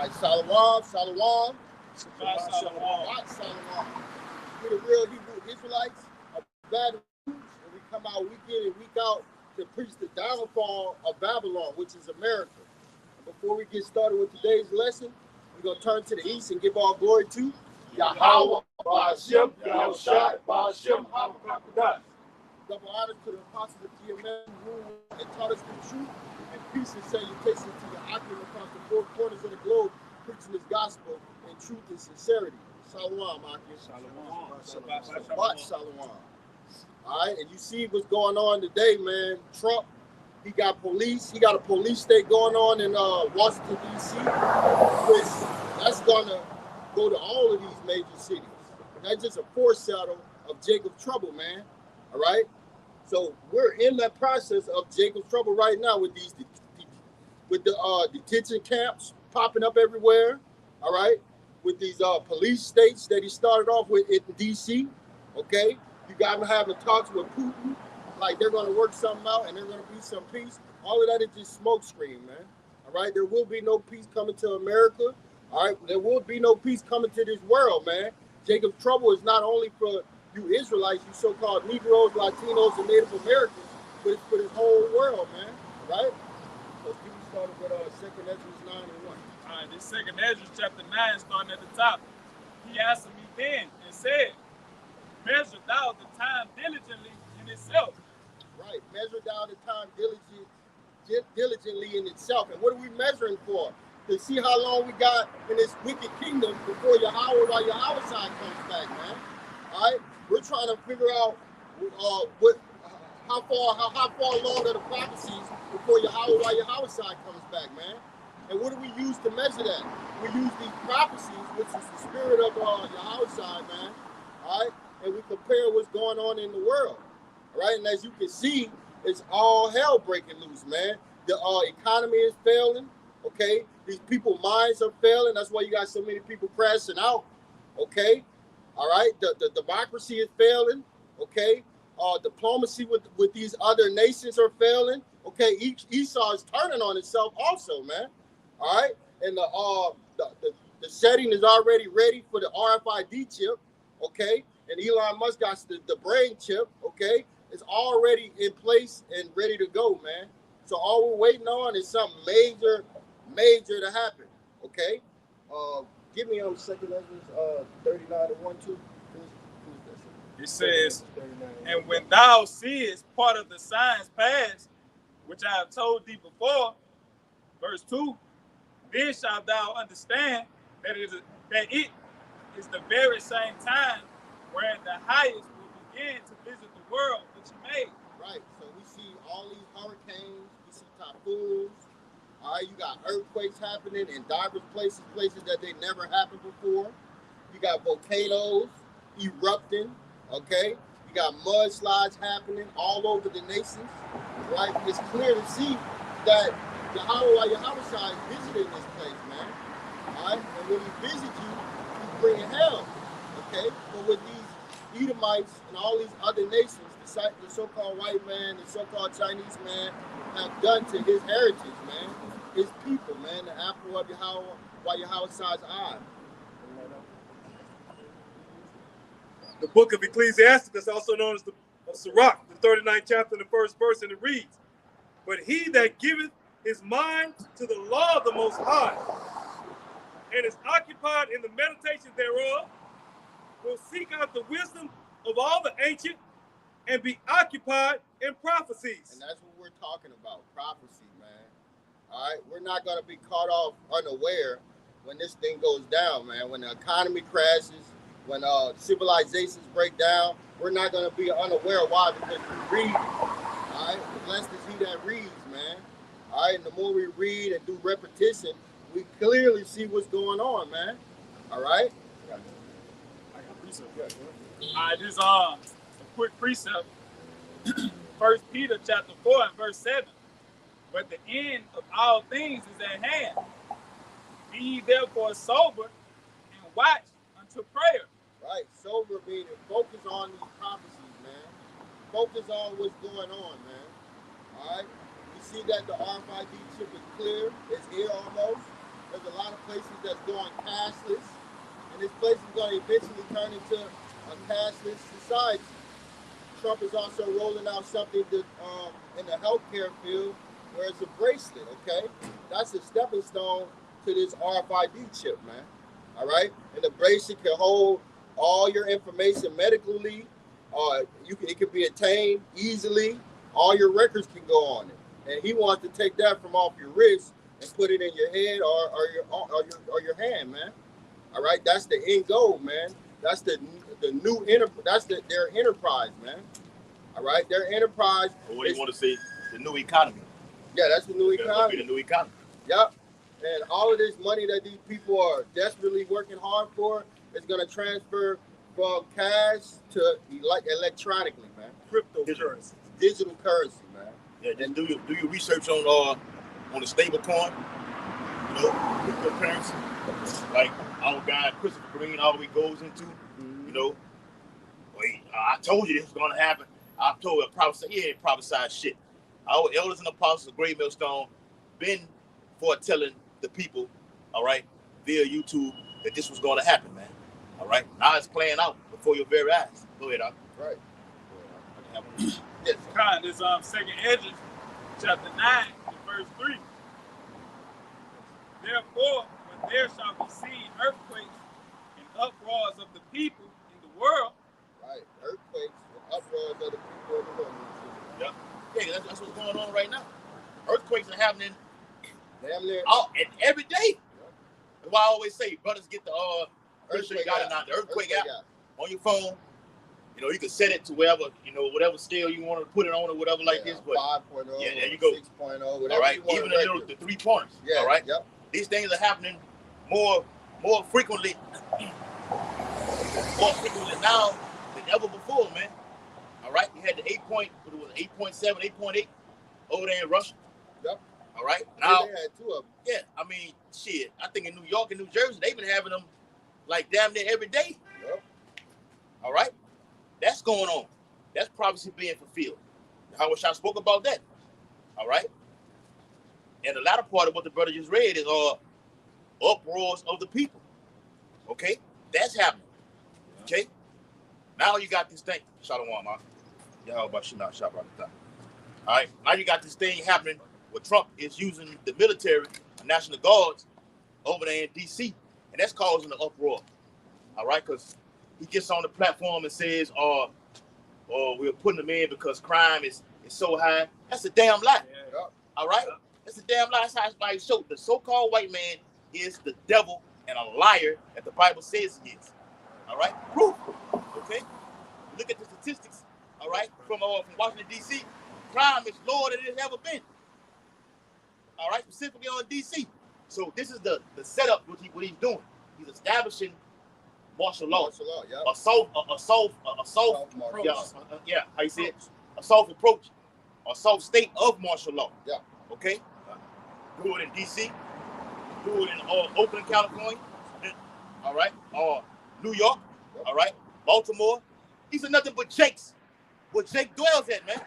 right, Shalom, Shalom. Shalom. Shalom. We're the real Hebrew Israelites of Baton Rouge, and we come out week in and week out to preach the downfall of Babylon, which is America. And before we get started with today's lesson, we're going to turn to the east and give all glory to Yahweh, Ba'ashem, Yahushai, Ba'ashem, HaMakadosh. Double honors to the apostles of GMS who ruled and taught us the truth, and peace and salutation to the occupant across the four corners of the globe, preaching this gospel in truth and sincerity. Shalom, Akir. Shalom. Shalom. All right, and you see what's going on today, man. Trump, he got a police state going on in Washington, D.C., which that's going to go to all of these major cities. And that's just a foreshadow of Jacob's trouble, man. All right? So we're in that process of Jacob's trouble right now with the detention camps popping up everywhere, all right? With these police states that he started off with in D.C., okay? You got him having talks with Putin, like they're going to work something out and there's going to be some peace. All of that is just smoke screen, man. All right? There will be no peace coming to America. All right? There will be no peace coming to this world, man. Jacob's trouble is not only for you Israelites, you so-called Negroes, Latinos, and Native Americans, but it's for this whole world, man. All right? So let's get started with 2nd Ezra 9 and 1. All right, this 2nd Ezra chapter 9, starting at the top. He answered me then and said, measure thou the time diligently in itself. Right, measure thou the time diligently in itself. And what are we measuring for? To see how long we got in this wicked kingdom before Yahweh while Yahweh side comes back, man. All right, we're trying to figure out how far along are the prophecies before Yahweh while Yahweh side comes back, man. And what do we use to measure that? We use these prophecies, which is the spirit of Yahweh side, man. All right, and we compare what's going on in the world. All right, and as you can see, it's all hell breaking loose, man. The economy is failing. Okay, these people's minds are failing. That's why you got so many people crashing out. Okay, all right. The democracy is failing. Okay, diplomacy with these other nations are failing. Okay, Esau is turning on itself also, man. All right, and the setting is already ready for the RFID chip. Okay, and Elon Musk got the brain chip. Okay, it's already in place and ready to go, man. So all we're waiting on is something major to happen. Okay, give me 2nd Ezra 39 and 1, 2. It says, and when thou seest part of the signs past, which I have told thee before, verse 2, then shalt thou understand that it is the very same time wherein the highest will begin to visit the world which he made. Right. So we see all these hurricanes, we see typhoons. All right, you got earthquakes happening in diverse places that they never happened before. You got volcanoes erupting. Okay, you got mudslides happening all over the nations. Right. It's clear to see that Yahweh is visiting this place, man. All right, and when he visits you, he's bringing hell. Okay, but with these Edomites and all these other nations, the so-called white man, the so-called Chinese man, have done to his heritage, man, his people, man, the apple of Yahweh, while Yahweh side's eye. The book of Ecclesiasticus, also known as the Sirach, the 39th chapter, the 1st verse, and it reads, but he that giveth his mind to the law of the Most High, and is occupied in the meditation thereof, will seek out the wisdom of all the ancient, and be occupied in prophecies. And that's what we're talking about, prophecy, man. All right, we're not going to be caught off unaware when this thing goes down, man. When the economy crashes, when civilizations break down, we're not going to be unaware. Why? Because we read. All right, blessed is he that reads, man. All right, and the more we read and do repetition, we clearly see what's going on, man. All right. I got precept. All right, this a quick precept. 1 Peter chapter 4 and verse 7. But the end of all things is at hand. Be ye therefore sober and watch unto prayer. Right, sober meaning focus on these prophecies, man. Focus on what's going on, man. All right. You see that the RFID chip is clear. It's here almost. There's a lot of places that's going cashless, and this place is going to eventually turn into a cashless society. Trump is also rolling out something that, in the healthcare field where it's a bracelet, okay? That's a stepping stone to this RFID chip, man. All right? And the bracelet can hold all your information medically. It can be attained easily. All your records can go on it. And he wants to take that from off your wrist and put it in your head or your hand, man. All right? That's the end goal, man. That's the new their enterprise, man. All right, their enterprise. Or what do you want to say? The new economy. Yeah, that's the new economy. The new economy. Yep. And all of this money that these people are desperately working hard for is going to transfer from cash to electronically, man. Cryptocurrency. Digital currency, man. Yeah, just do your research on the stable coin. You know, cryptocurrency. Like our guy Christopher Green always goes into. You know, I told you this was gonna happen. I told you, he ain't prophesied shit. Our elders and apostles of Great Millstone been foretelling the people, all right, via YouTube that this was gonna happen, man. All right, now it's playing out before your very eyes. Go ahead, Doc. Right. Yes. Con, this Second Edges, chapter 9, verse 3. Therefore, when there shall be seen earthquakes and uproars of the people in the world. Right, earthquakes and uproars of the people in the world. Yeah, yeah, that's what's going on right now. Earthquakes are happening damn near every day. Yeah. That's why I always say, brothers, get the earthquake app on your phone. You know, you can set it to wherever, whatever scale you want to put it on or whatever like this. But 5.0, yeah, there you go. 6.0, whatever. All right, you want even to the 3 pointers. Yeah, all right. Yep. These things are happening more frequently now than ever before, man. All right, you had the 8.7, 8.8 over there in Russia. Yep. All right, now they had 2 of them. Yeah, I mean, shit. I think in New York and New Jersey, they've been having them like damn near every day. Yep. All right, that's going on. That's prophecy being fulfilled. How I spoke about that. All right, and the latter part of what the brother just read is uproars of the people. Okay, that's happening. Okay, now you got this thing. Shalom, man. Y'all about to not shop right the time. All right, now you got this thing happening where Trump is using the military, National Guards, over there in D.C., and that's causing an uproar. All right, because he gets on the platform and says, we're putting them in because crime is so high. That's a damn lie. Yeah. All right? That's a damn lie. That's how everybody showed. The so-called white man is the devil and a liar that the Bible says he is. All right? Proof. Okay? Look at the statistics, all right, from Washington, D.C. Crime is lower than it has ever been. All right? Specifically on D.C. So this is the setup, what he's doing. He's establishing martial law. Yeah. Assault how you say it? Assault approach. Assault state of martial law. Yeah. Okay? Do it in D.C. Do it in Oakland, California. All right? New York. Yep. All right? Baltimore. These are nothing but Jakes. Where Jake dwells at, man.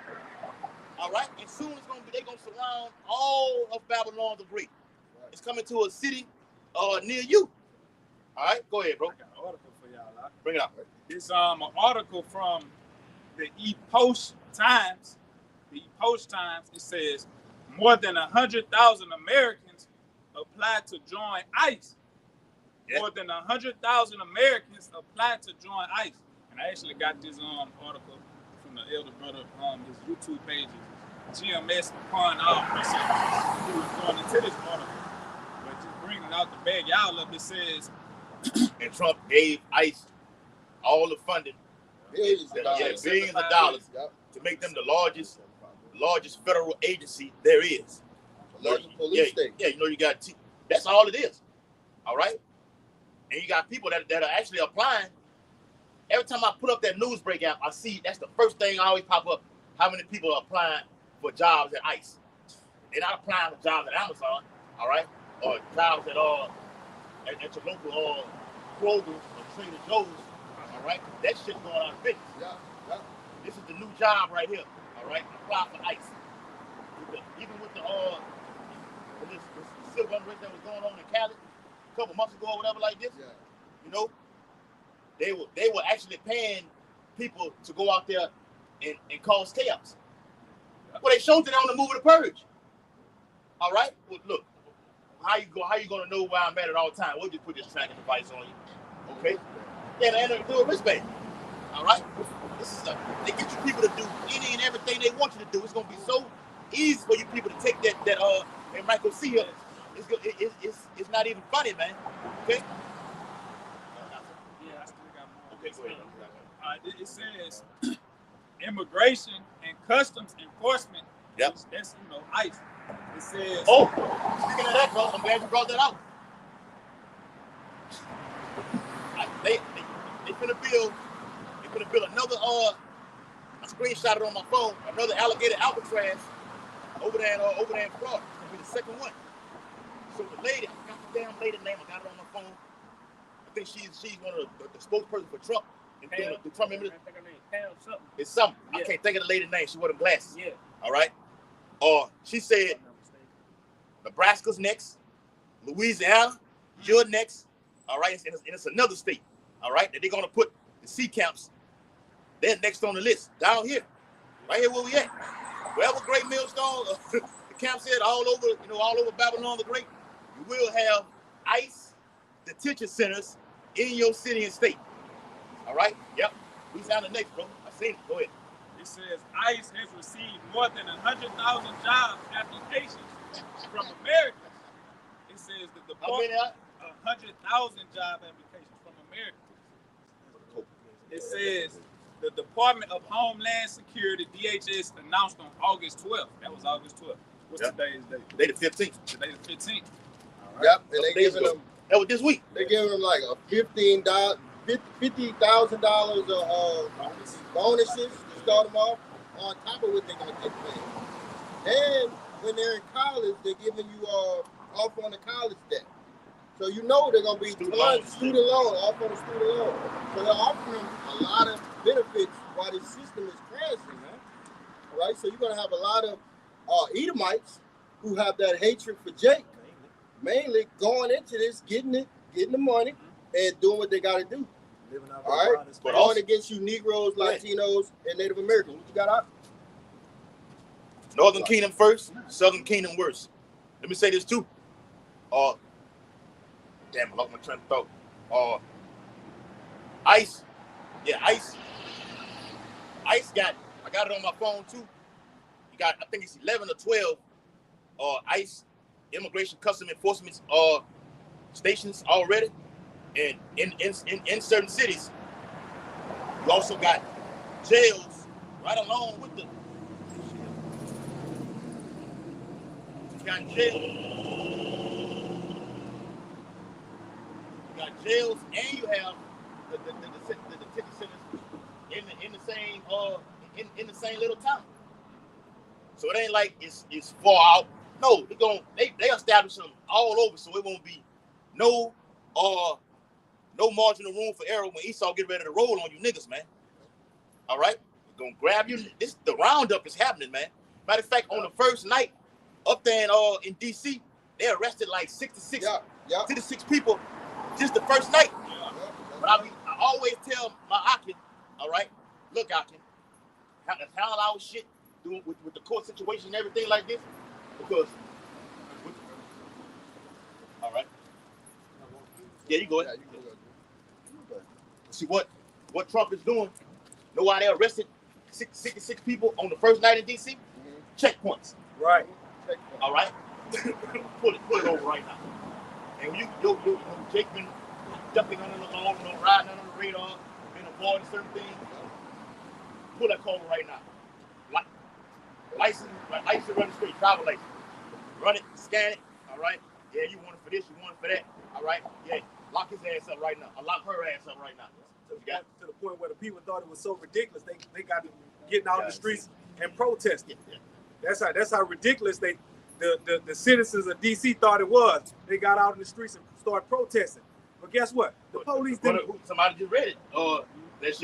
All right? And soon they're going to surround all of Babylon the Great. Right. It's coming to a city near you. All right? Go ahead, bro. I got an article for y'all. Bring it out. It's an article from the Post Times. The Post Times, it says more than 100,000 Americans applied to join ICE. Yeah. More than 100,000 Americans applied to join ICE. And I actually got this article from the elder brother his YouTube page is GMS upon all Prophices. He was going into this article. But just bringing out the bag y'all up, it says and Trump gave ICE all the funding, billions of dollars to make them the largest federal agency there is. Largest police state. Yeah, you got that's all it is. All right, and you got people that are actually applying. Every time I put up that news breakout, I see that's the first thing I always pop up. How many people are applying for jobs at ICE? They're not applying for jobs at Amazon, all right, or jobs at your local Kroger or Trader Joe's, all right? That shit going out of business. Yeah. This is the new job right here, all right? Apply for ICE. Even with the civil unrest that was going on in Cali a couple months ago or whatever like this. Yeah. You know, they were actually paying people to go out there and cause chaos. Well, they showed it on the movie The Purge. All right. Well, look, how you gonna know where I'm at all the time? We'll just put this tracking device on you. Okay. Yeah, and do a wristband. All right. This is they get you people to do any and everything they want you to do. It's gonna be so easy for you people to take that and Michael see here. It's not even funny, man. Okay. Yeah, I still got more. Okay, go ahead. It says immigration and customs enforcement. Yep. That's ICE. It says. Oh, speaking of that, bro, I'm glad you brought that out. They finna build another I screenshot it on my phone, another alligator Alcatraz over there in Florida. It's gonna be the second one. So the lady, I got the damn lady name, I got it on my phone. I think she's one of the spokesperson for Trump. And the Trump I think her name Pam something. It's something. Yeah. I can't think of the lady's name. She wore them glasses. Yeah. All right. She said Nebraska's next, Louisiana, you're next. All right, and it's another state. All right, that they're gonna put the sea camps. They're next on the list down here, right here where we at. Wherever Great Millstone, the camps at all over Babylon the Great, you will have ICE detention centers in your city and state. All right. Yep. Louisiana next, bro. I seen it. Go ahead. It says ICE has received more than 100,000 job applications from Americans. It says the department 100,000 job applications from Americans. It says the Department of Homeland Security (DHS) announced on August 12th. That was August 12th. What's today's date? Today the 15th. Today the 15th. All right. Yep, and they giving them. That was this week. They giving them like a $50,000 of bonuses to start them off on top of what they're gonna get paid. And when they're in college, they're giving you off on the college debt. So you know they're gonna be student loan, off on the student loan. So they're offering them a lot of benefits while the system is crashing, man. All right, so you're gonna have a lot of Edomites who have that hatred for Jake, mainly going into this, getting the money, and doing what they gotta do. All right, but going against you Negroes, Latinos, and Native Americans. What you got out? Northern Kingdom first, Southern Kingdom worse. Let me say this too. Damn, I lost my train of thought. ICE. Yeah, ICE got, I got it on my phone too. You got, I think it's 11 or 12 ICE immigration custom enforcement stations already. And in certain cities, you also got jails right along with the. You got jails, and you have the detention centers in the same little town. So it ain't like it's far out. No, they establish them all over, so it won't be no margin of room for error when Esau get ready to roll on you niggas, man. All right? They're gonna grab you. The roundup is happening, man. Matter of fact, on the first night up there in DC, they arrested like 66 people just the first night. But I always tell my Akin, all right, look, Akin, handle our shit doing with the court situation and everything like this, because all right. Yeah, you go ahead. See what Trump is doing. Know why they arrested 66 people on the first night in DC? Checkpoints. Right. All right. Pull it over right now. And when you Jake been ducking under the law, riding under the radar, been avoiding certain things. Pull that car over right now. License registration, driver license. Run it, scan it. All right. Yeah, you want it for this, you want it for that. All right. Yeah. Lock his ass up right now. Or lock her ass up right now. To the point where the people thought it was so ridiculous, they got getting out in the streets and protesting. Yeah. That's how ridiculous the citizens of DC thought it was. They got out in the streets and started protesting. But guess what? The police didn't. Somebody just read it. That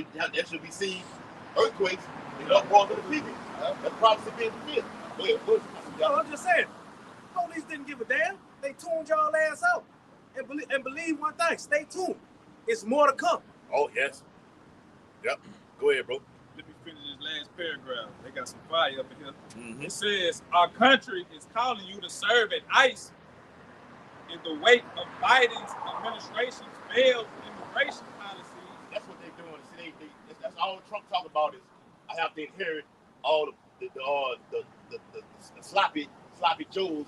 should be seen earthquakes in the uproar of the people. That's prophecy being fulfilled. No, I'm just saying. Police didn't give a damn. They tuned y'all ass out. And believe one thing, stay tuned. It's more to come. Oh, yes. Yep. Go ahead, bro. Let me finish this last paragraph. They got some fire up in here. Mm-hmm. It says, our country is calling you to serve at ICE in the wake of Biden's administration's failed immigration policy. That's what they're doing. See, that's all Trump talk about is I have to inherit all the sloppy Joes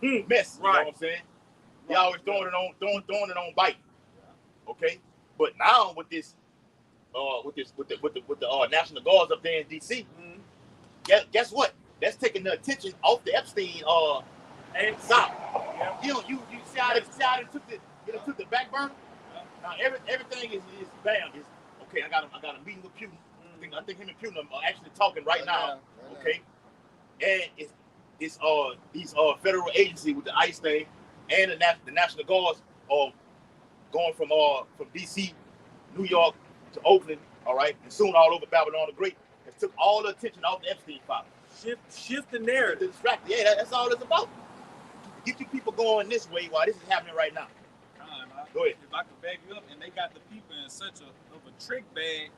mess. You know what I'm saying? They always throwing it on Biden. Okay, but now with the National Guards up there in DC, guess what? That's taking the attention off the Epstein and South. You see how they took the back burner. Now everything is bam. Is okay. I got a meeting with Putin. I think him and Putin are actually talking right now. Okay, and it's these federal agency with the ICE thing and the National Guards are going from DC, New York to Oakland. All right, and soon all over Babylon the Great. It took all the attention off the Epstein file. Shift the narrative. Distract. Yeah, that's all it's about. Get you people going this way while this is happening right now. Go ahead. If I could back you up, and they got the people in such a trick bag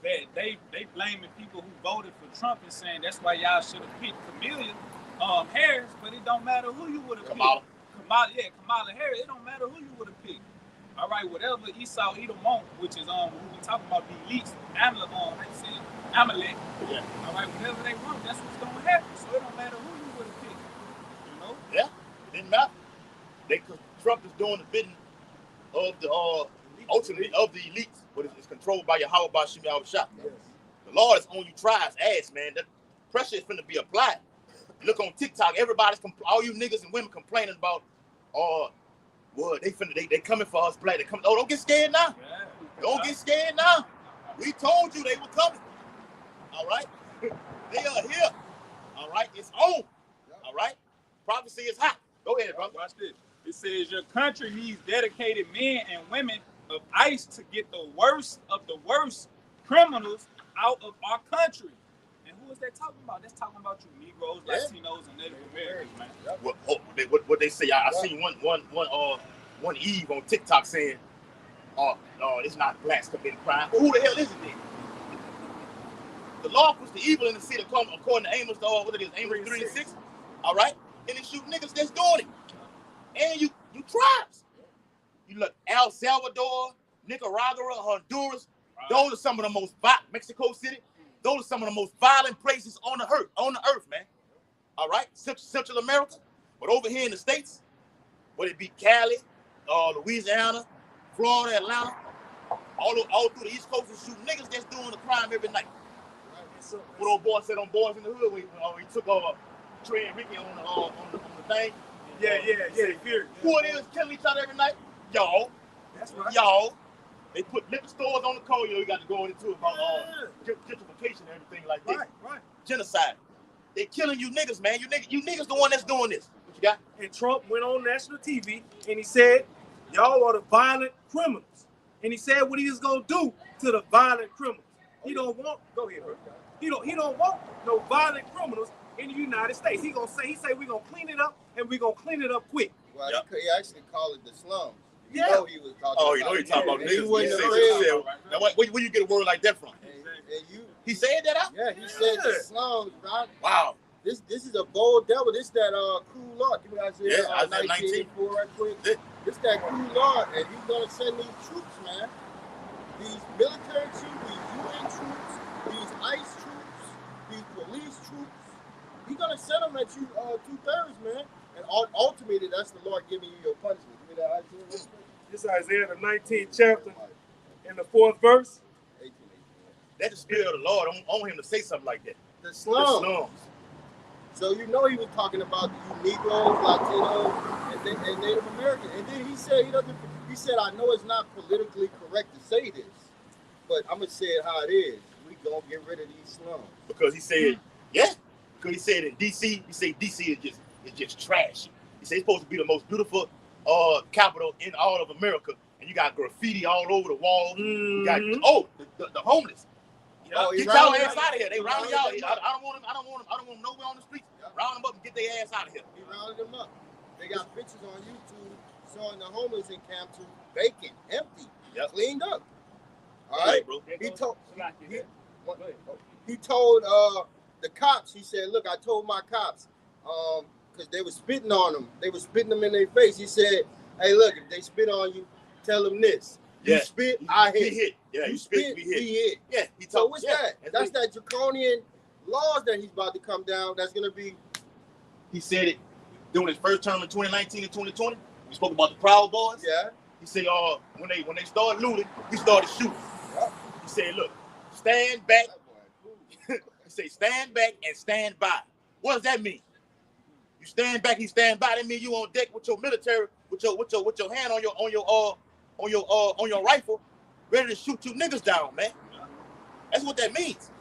that they blaming people who voted for Trump and saying that's why y'all should have picked Kamala Harris, but it don't matter who you would have picked. Kamala Harris. It don't matter who you would have picked. All right, whatever Esau Edom want, which is who we talking about, the elites, Amalek. Yeah. All right, whatever they want, that's what's gonna happen. So it don't matter who you would have picked. You know? Yeah, it didn't matter. Cause Trump is doing the bidding of the ultimately of the elites, but it's controlled by Yahweh Bashim Yahweh Shah. Yes. The Lord is on you tribe's ass, man. That pressure is finna be applied. Look on TikTok, everybody's all you niggas and women complaining about, well, they coming for us black. They coming. Oh, don't get scared now. Yeah. Don't get scared now. We told you they were coming. All right, they are here. All right, it's on. All right, prophecy is hot. Go ahead, bro. Watch this. It says your country needs dedicated men and women of ICE to get the worst of the worst criminals out of our country. And who is that talking about? That's talking about you Negroes, Latinos, and Native Americans, man. What they say? I seen one Eve on TikTok saying, it's not blacks committing crime. Well, who the hell is it then? The law puts the evil in the city, according to Amos, Amos 3 and 6. All right, and they shoot niggas that's doing it. And you tribes. You look El Salvador, Nicaragua, Honduras. Those are some of the most violent. Mexico City. Those are some of the most violent places on the earth, man. All right, Central America. But over here in the States, whether it be Cali, Louisiana, Florida, Atlanta, all through the East Coast, and shooting niggas that's doing the crime every night. What old boy said on Boys in the Hood when he took Trey and Ricky on the thing. Yeah. Who it is killing each other every night? Y'all. That's right. Y'all. They put liquor stores on the code. You got to go into about gentrification and everything like this. Right. Genocide. They killing you niggas, man. You niggas the one that's doing this. What you got? And Trump went on national TV and he said, y'all are the violent criminals. And he said what he was gonna do to the violent criminals. He don't want. Go ahead, bro. He don't want no violent criminals in the United States. He say we're gonna clean it up and we're gonna clean it up quick. Well, he actually called it the slums. You know he was talking about. You know he talking about niggas. Now, where you get a word like that from? He said that out? Yeah, he said the slums, right? Wow. This is a bold devil. This that cool Lord. Give me that shit. 1984 right quick. This that cool Lord, and he's gonna send these troops, man. These military troops, these UN troops, these ICE troops, these police troops. He's gonna send them at you 2/3, man. And ultimately, that's the Lord giving you your punishment. Give me that Isaiah. This is Isaiah, the 19th chapter, in the 4th verse. 18. That's the spirit of the Lord. I want him to say something like that. The slums. So you know he was talking about you Negroes, Latinos, and Native Americans. And then he said he said, I know it's not politically correct to say this, but I'm gonna say it how it is. We gonna get rid of these slums. Because he said, because he said in DC, he said DC is just trashy. He said it's supposed to be the most beautiful capital in all of America, and you got graffiti all over the walls. You got the homeless. Get y'all ass out of here. They round y'all. I don't want them nowhere on the streets. Round them up and get their ass out of here. He rounded them up. They got pictures on YouTube showing the homeless in Camp 2 vacant, empty, cleaned up. All right, bro. He told the cops. He said, "Look, I told my cops because they were spitting on them. They were spitting them in their face. He said, "Hey, look, if they spit on you, tell them this. You spit, I hit. Yeah, you spit, we hit. Yeah, so what's that? That's that draconian laws that he's about to come down. That's gonna be." He said it during his first term in 2019 and 2020. We spoke about the Proud Boys. Yeah. He said, when they started looting, he started shooting. Yep. He said, look, stand back. He said, stand back and stand by. What does that mean? You stand back, he stand by. That means you on deck with your military, with your hand on your rifle, ready to shoot you niggas down, man. That's what that means.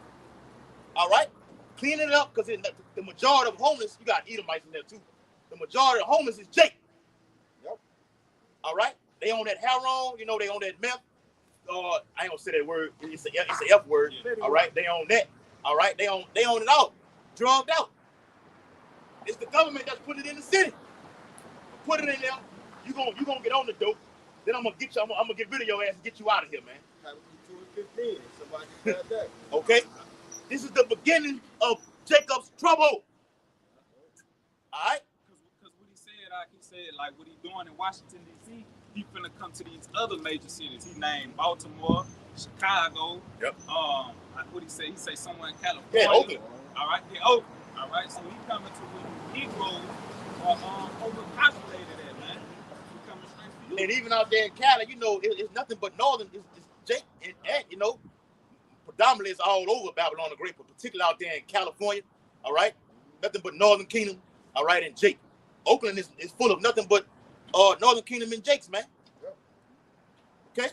All right, clean it up because the majority of homeless, you got Edomites in there too. The majority of homeless is Jake. Yep. All right, they own that heroin, you know, they own that meth. I ain't gonna say that word. It's an F word. Yeah. All right, they own that. All right, they own it all. Drugged out. It's the government that's putting it in the city. Put it in there. You gonna get on the dope. Then I'm gonna get you. I'm gonna get rid of your ass and get you out of here, man. Have 215. Somebody said that. Okay. This is the beginning of Jacob's trouble. All right. Because what he said, like what he doing in Washington D.C. He finna come to these other major cities. He named Baltimore, Chicago. Yep. What he say? He say somewhere in California. Yeah, Oakland. All right. Yeah, Oakland. All right. So he coming to where Negroes are overpopulated at, man. He coming straight for you. And even out there in Cali, you know, it's nothing but northern. It's Jake and you know, predominantly it's all over Babylon the Great, but particularly out there in California. All right. Nothing but Northern Kingdom. All right, and Jake. Oakland is full of nothing but Northern Kingdom and Jakes, man. Okay?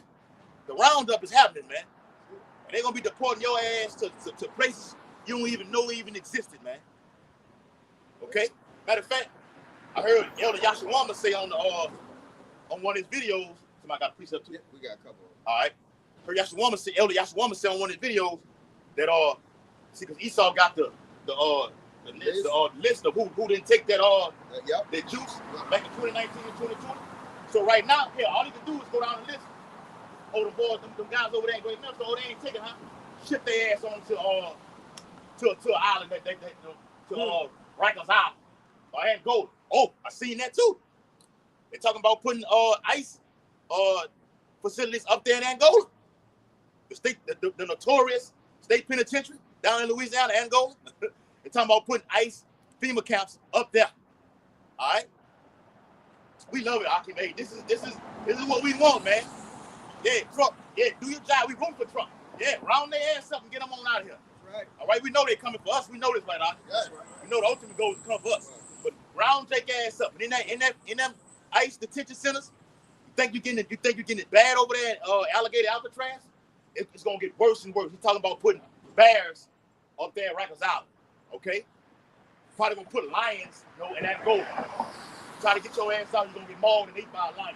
The roundup is happening, man. And they're gonna be deporting your ass to places you don't even know even existed, man. Okay? Matter of fact, I heard Elder Yashawama say on one of his videos, somebody got a precept too? Yeah, we got a couple. All right. Heard Elder Yashawama say on one of his videos that see, because Esau got the list of who didn't take that that juice back in 2019 and 2020. So right now, here, all he can do is go down the list. Oh, the boys, them guys over there ain't going to so they ain't taking, huh? Ship their ass on to an island to Rikers Island or Angola. Oh, I seen that too. They talking about putting ICE facilities up there in Angola. The notorious state penitentiary down in Louisiana, Angola. They're talking about putting ICE FEMA camps up there. All right, we love it, Akim. Hey, this is what we want, man. Yeah, Trump. Yeah, do your job. We room for Trump. Yeah, round their ass up and get them on out of here. That's right. All right, we know they're coming for us. We know this, right, Akim? That's right. We know the ultimate goal is to come for us. Right. But round take ass up. And in them ICE detention centers, you think you're getting it bad over there at Alligator Alcatraz? It's gonna get worse and worse. He's talking about putting bears up there at Rikers Island. Okay? Probably gonna put lions, you know, in that goal. Try to get your ass out, you're gonna get mauled and eaten by a lion.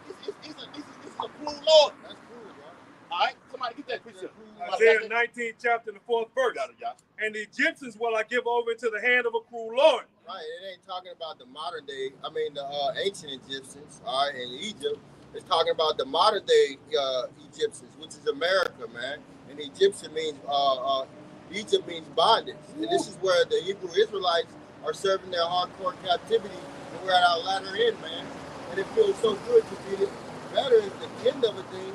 This is a cruel Lord. That's cruel, y'all. All right, somebody get that precept. Isaiah 19th chapter and the 4th verse. And the Egyptians will I give over into the hand of a cruel Lord. Right, it ain't talking about the modern day. I mean, the ancient Egyptians, all right, in Egypt. It's talking about the modern day Egyptians, which is America, man. And Egyptian means Egypt means bondage. And this is where the Hebrew Israelites are serving their hardcore captivity, and we're at our latter end, man. And it feels so good to be better at the end of a thing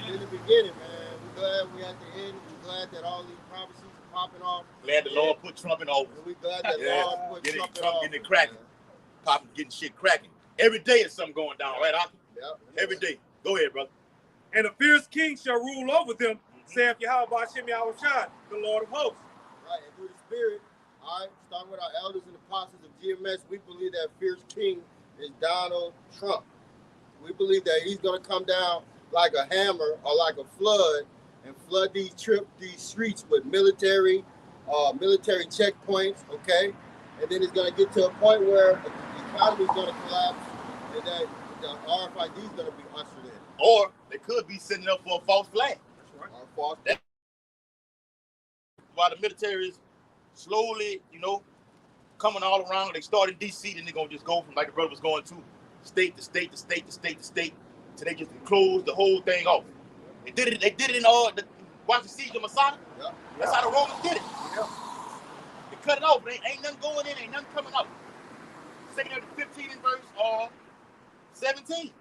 than the beginning, man. We're glad we're at the end. We're glad that all these prophecies are popping off. Glad the Lord put Trump in office. We're glad that Lord put Trump in office. Getting it cracking. Popping, getting shit cracking. Every day is something going down, right, Aki? Yep. Every day. Go ahead, brother. And a fierce king shall rule over them, saith Yahweh Hashem Yahushua, the Lord of hosts. Right, and through the Spirit, all right, starting with our elders and apostles of GMS, we believe that fierce king is Donald Trump. We believe that he's going to come down like a hammer or like a flood and flood these streets with military checkpoints, okay? And then it's going to get to a point where the economy is going to collapse and that the RFID is going to be ushered in. Or they could be setting up for a false flag. That's right. Or false flag. While the military is slowly, you know, coming all around. They start in D.C., then they're going to just go from, like the brother was going to, state to state to state to state to state, till they just close the whole thing off. They did it in watch the siege of Masada. Yeah. That's how the Romans did it. Yeah. They cut it off. Ain't nothing going in, ain't nothing coming out. 2 Timothy 15 and verse 17.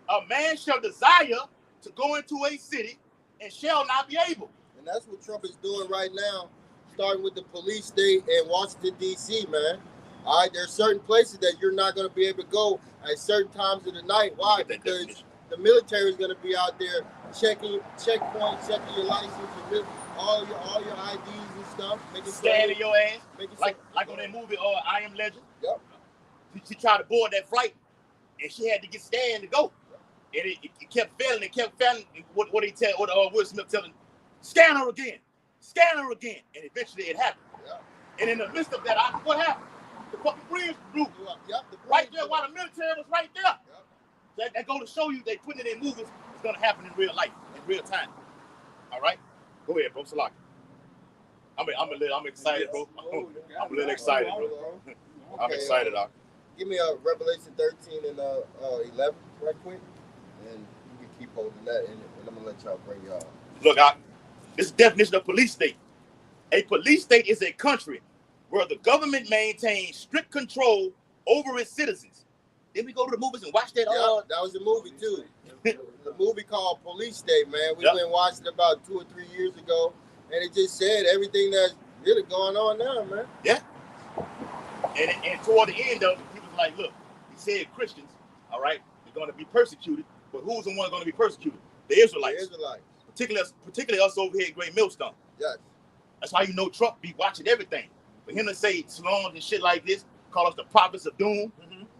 A man shall desire to go into a city and shall not be able. And that's what Trump is doing right now, starting with the police state in Washington, D.C., man. All right, there's certain places that you're not going to be able to go at certain times of the night. Why? Because the military is going to be out there checking checkpoints, checking your license, all your IDs and stuff, scanning your ass, like on that movie I Am Legend. Yep. She tried to board that flight, and she had to get scanned to go, and it kept failing. It kept failing. What Will Smith telling, scan her again, and eventually it happened. Yep. And in the midst of that, what happened? The fucking bridge blew. Yep, right there, while the military was right there. Yep. That go to show you they putting it in movies. It's gonna happen in real life, in real time. All right, go ahead, bro. Salaki. I'm excited, bro. I'm a little excited, bro. Okay, I'm excited, dog. Give me a Revelation 13 and 11 right quick, and you can keep holding that, and I'm gonna let y'all bring y'all. Look, this is the definition of police state. A police state is a country where the government maintains strict control over its citizens. Then we go to the movies and watch that. Yeah, that was a movie too. The movie called Police State, man. We went and watched it about 2 or 3 years ago, and it just said everything that's really going on now, man. Yeah. And toward the end of it, he was like, look, he said Christians, all right, they're going to be persecuted, but who's the one going to be persecuted? The Israelites. The Israelites. Particularly us over here at Great Millstone. Yes. That's how you know Trump be watching everything. For him to say slums and shit like this, call us the prophets of doom,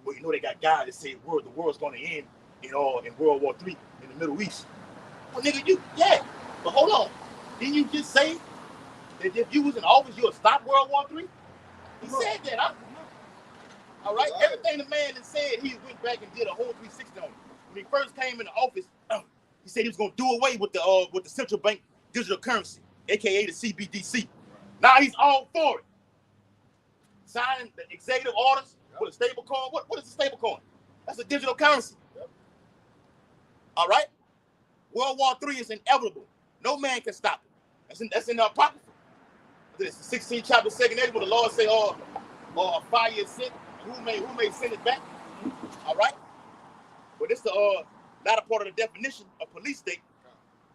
well, you know they got guys that say the world's going to end in World War III in the Middle East. Well, nigga, but hold on. Didn't you just say that if you was in office, you would stop World War III? He said that, huh? All right? Everything the man had said, he went back and did a whole 360 on it. When he first came in the office, he said he was going to do away with the central bank digital currency, a.k.a. the CBDC. Now he's all for it. Signing the executive orders with a stable coin. What is a stable coin? That's a digital currency. Yep. All right? World War III is inevitable. No man can stop it. That's in the Apocrypha. It's the 16th chapter, 2nd age, where the Lord say, a fire is sent. Who may send it back? All right? But this is the latter part of the definition of police state.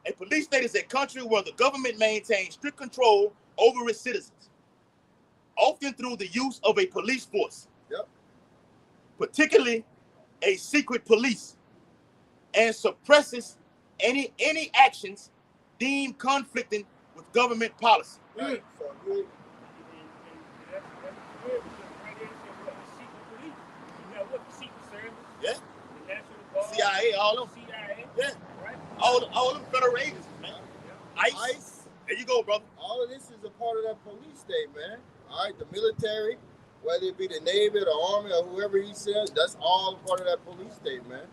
A police state is a country where the government maintains strict control over its citizens, often through the use of a police force, particularly a secret police, and suppresses any actions deemed conflicting with government policy. Right. Yeah. CIA, all of them. Yeah. All them federal agents, man. ICE. There you go, brother. All of this is a part of that police state, man. All right, the military, whether it be the Navy, the Army, or whoever he says, that's all part of that police state, man.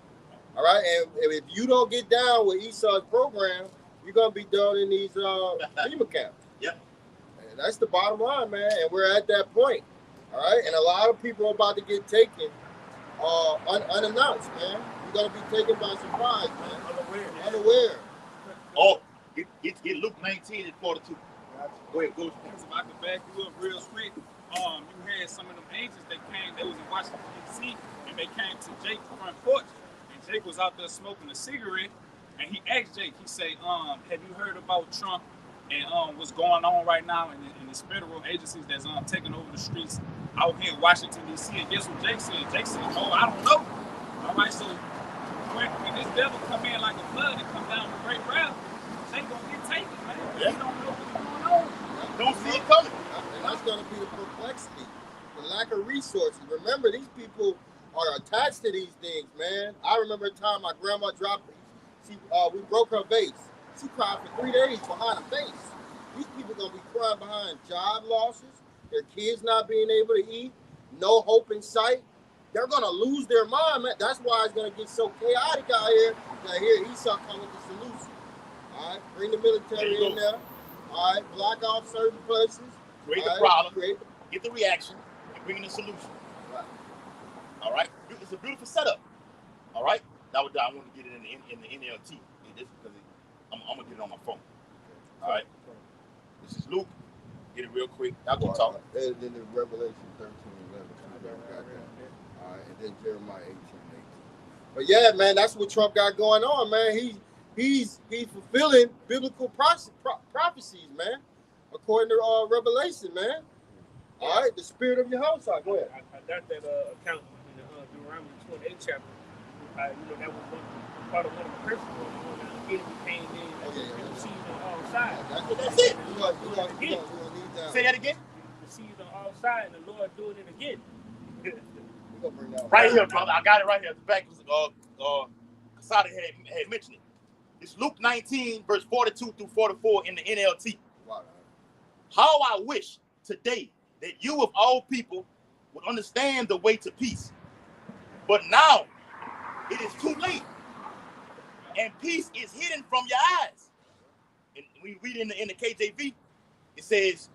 All right, and if you don't get down with Esau's program, you're gonna be done in these FEMA camps. Yep. And that's the bottom line, man. And we're at that point. All right, and a lot of people are about to get taken unannounced, man. You're gonna be taken by surprise, man. Unaware. Oh, get Luke 19 and 42. Go ahead, go. If I could back you up real quick, you had some of them agents that came, they was in Washington, D.C., and they came to Jake's front porch, and Jake was out there smoking a cigarette, and he asked Jake, he said, have you heard about Trump and what's going on right now in the federal agencies that's taking over the streets out here in Washington, D.C., and guess what Jake said? Jake said, oh, I don't know. All right, so when this devil come in like a flood and come down with great wrath, Jake gonna get taken, man. Yeah. He don't know what's going on. Don't see it coming. And that's going to be the perplexity, the lack of resources. Remember, these people are attached to these things, man. I remember a time my grandma dropped me. We broke her vase. She cried for 3 days behind a vase. These people going to be crying behind job losses, their kids not being able to eat, no hope in sight. They're going to lose their mind, man. That's why it's going to get so chaotic out here. That here, Esau come with the solution. All right, bring the military in there. All right, block off certain places. Create the problem. get the reaction, and bring in the solution. Right. All right? It's a beautiful setup. All right? Now I want to get it in the NLT. Because I'm going to get it on my phone. All right? This is Luke. Get it real quick. Y'all go talk. And then the Revelation 13:11. All right, and then Jeremiah 18:18. But yeah, man, that's what Trump got going on, man. He's fulfilling biblical prophecies, man, according to Revelation, man. All right, the spirit of Yehoshua. Go ahead. I got that account in the Deuteronomy 28 chapter. That was part of one of the principles. The enemy came in and seized on all sides. That's it. We're gonna need that. Say that again. Seized on all sides, and the Lord doing it again. We're gonna bring that Right here, brother. I got it right here at the back. Casada had mentioned it. It's Luke 19, verse 42 through 44 in the NLT. Wow. How I wish today that you of all people would understand the way to peace. But now it is too late. And peace is hidden from your eyes. And we read in the KJV, it says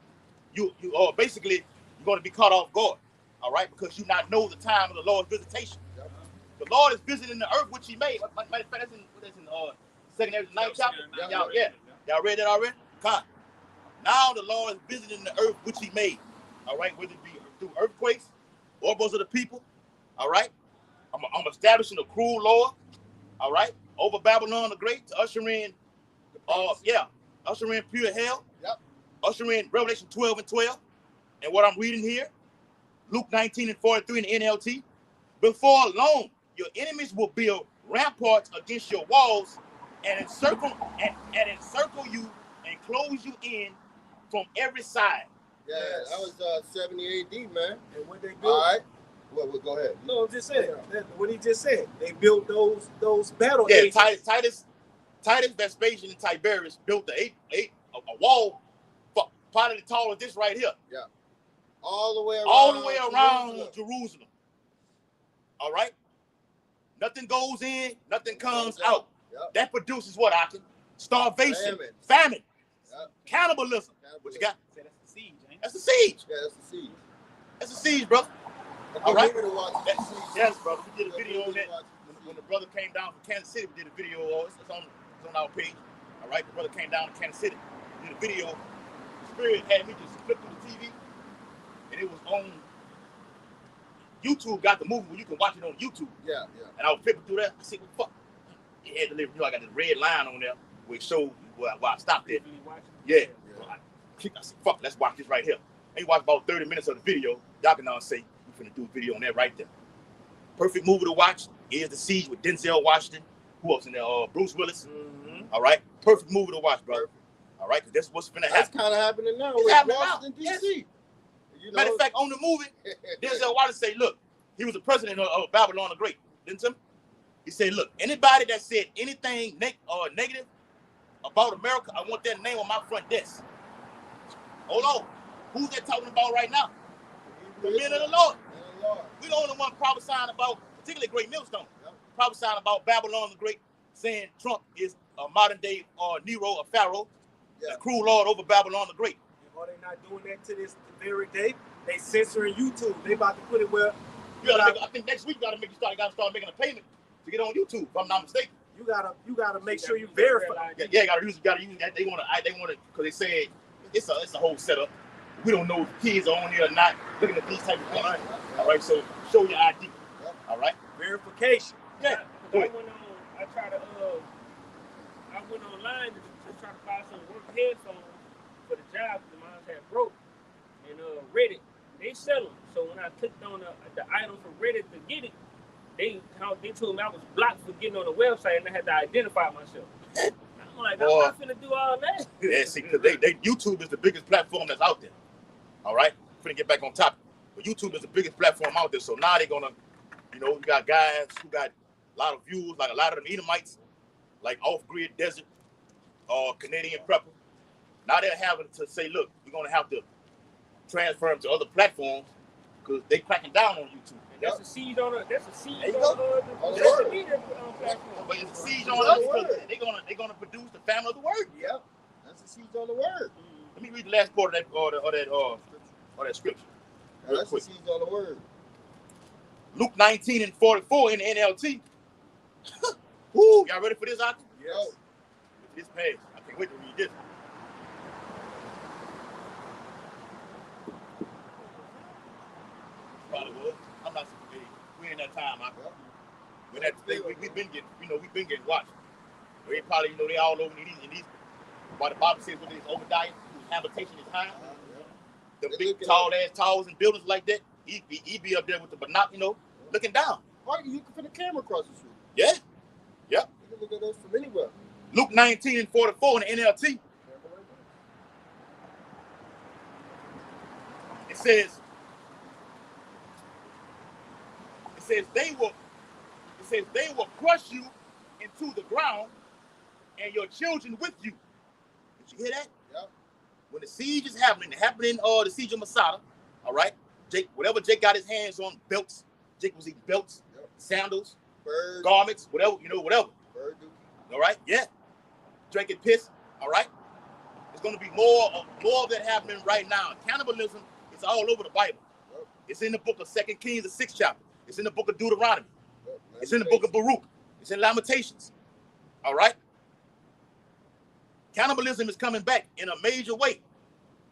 you basically you're going to be caught off guard. All right, because you not know the time of the Lord's visitation. Yep. The Lord is visiting the earth which He made. Matter of fact, that's in 2nd Ezra 9th chapter. Y'all read that already? Come. Now the Lord is visiting the earth which He made. All right, whether it be through earthquakes, oracles of the people. All right, I'm establishing a cruel law. All right, over Babylon the Great to usher in, usher in pure hell. Yep. Usher in Revelation 12:12, and what I'm reading here. Luke 19:43 in the NLT. Before long, your enemies will build ramparts against your walls and encircle you and close you in from every side. Yeah, that was 70 AD, man. And what they built. All right. Well, go ahead. No, I'm just saying. What he just said. They built those battle Yeah, agents. Titus, Vespasian, and Tiberius built a wall probably tall as this right here. Yeah. All the way around Jerusalem. All right? Nothing goes in, nothing comes out. Yep. That produces what, Akin? Starvation, famine, yep. Cannibalism. What you got? That's the siege, ain't it? That's the siege. Yeah, that's the siege. That's the siege, brother. All right. Yes, brother. We did a video on that. When the brother came down from Kansas City, we did a video. It's on our page. All right? The brother came down to Kansas City. We did a video. The Spirit had me just flip through the TV. And it was on YouTube. Got the movie where you can watch it on YouTube. Yeah. And I was flipping through that. I said, well, fuck. It had to live. I got this red line on there where it showed where I stopped there. Yeah. So I said, fuck, let's watch this right here. And you watch about 30 minutes of the video. Y'all can now say, we're finna do a video on that right there. Perfect movie to watch is The Siege with Denzel Washington. Who else in there? Bruce Willis. Mm-hmm. All right. Perfect movie to watch, brother. All right, because that's what's finna happen. That's kind of happening now with Washington, D.C. You know? Matter of fact, on the movie, Denzel Washington say, look, he was the president of Babylon the Great, didn't he? He said, look, anybody that said anything negative about America, I want their name on my front desk. Hold on. Who's that talking about right now? The men of the Lord. We the only one prophesying about, particularly Great Millstone, prophesying about Babylon the Great, saying Trump is a modern day Nero, a Pharaoh, a cruel lord over Babylon the Great. Are they not doing that to this very day? They censoring YouTube. They about to put it where I think next week you gotta start making a payment to get on YouTube, if I'm not mistaken. You gotta make sure you verify. Yeah, you gotta use that. They wanna because they said it's a whole setup. We don't know if kids are on here or not looking at these type of things. All right, so show your ID. All right, verification. Yeah. I went online to try to buy some work headphones for the job because mine had broke. And Reddit, they sell them. So when I clicked on the item for Reddit to get it, they told me I was blocked for getting on the website and I had to identify myself. I'm like, I'm not finna do all that. Yeah, see, because YouTube is the biggest platform that's out there. All right, finna get back on topic. But YouTube is the biggest platform out there. So now they're gonna, you got guys who got a lot of views, like a lot of them Edomites, like off-grid desert or Canadian prepper. Now they're having to say, look, we're gonna have to transfer them to other platforms because they cracking down on YouTube. That's a siege on the platform. But it's a siege on us because they're gonna produce the family of the word. Yep, that's a siege on the word. Let me read the last part of that scripture. real That's quick. the seeds on the word. Luke 19:44 in the NLT. Woo, y'all ready for this, Aki? Yes. This page. I can't wait to read this. Probably was. I'm not hey, we in that time, Aki. When that thing we've been getting, we've been getting watched. They probably, they all over in these. Why the Bible says with this Obadiah, whose habitation is high. The big tall ass towers and buildings like that. He be up there with the binocular, looking down. Right, you can put a camera across the street. Yeah. Yep. You can look at those from anywhere. Luke 19:44 in the NLT. It says they will crush you into the ground and your children with you. Did you hear that? Yep. When the siege is happening, the siege of Masada, all right? Whatever Jake got his hands on, belts. Jake was eating belts, sandals, Bird, garments, whatever, whatever. Bird, All right? Yeah. Drinking piss, all right? There's going to be more of that happening right now. Cannibalism is all over the Bible. Yep. It's in the book of 2 Kings, the 6th chapter. It's in the book of Deuteronomy. Yep. It's in the book of Baruch. It's in Lamentations. All right? Cannibalism is coming back in a major way.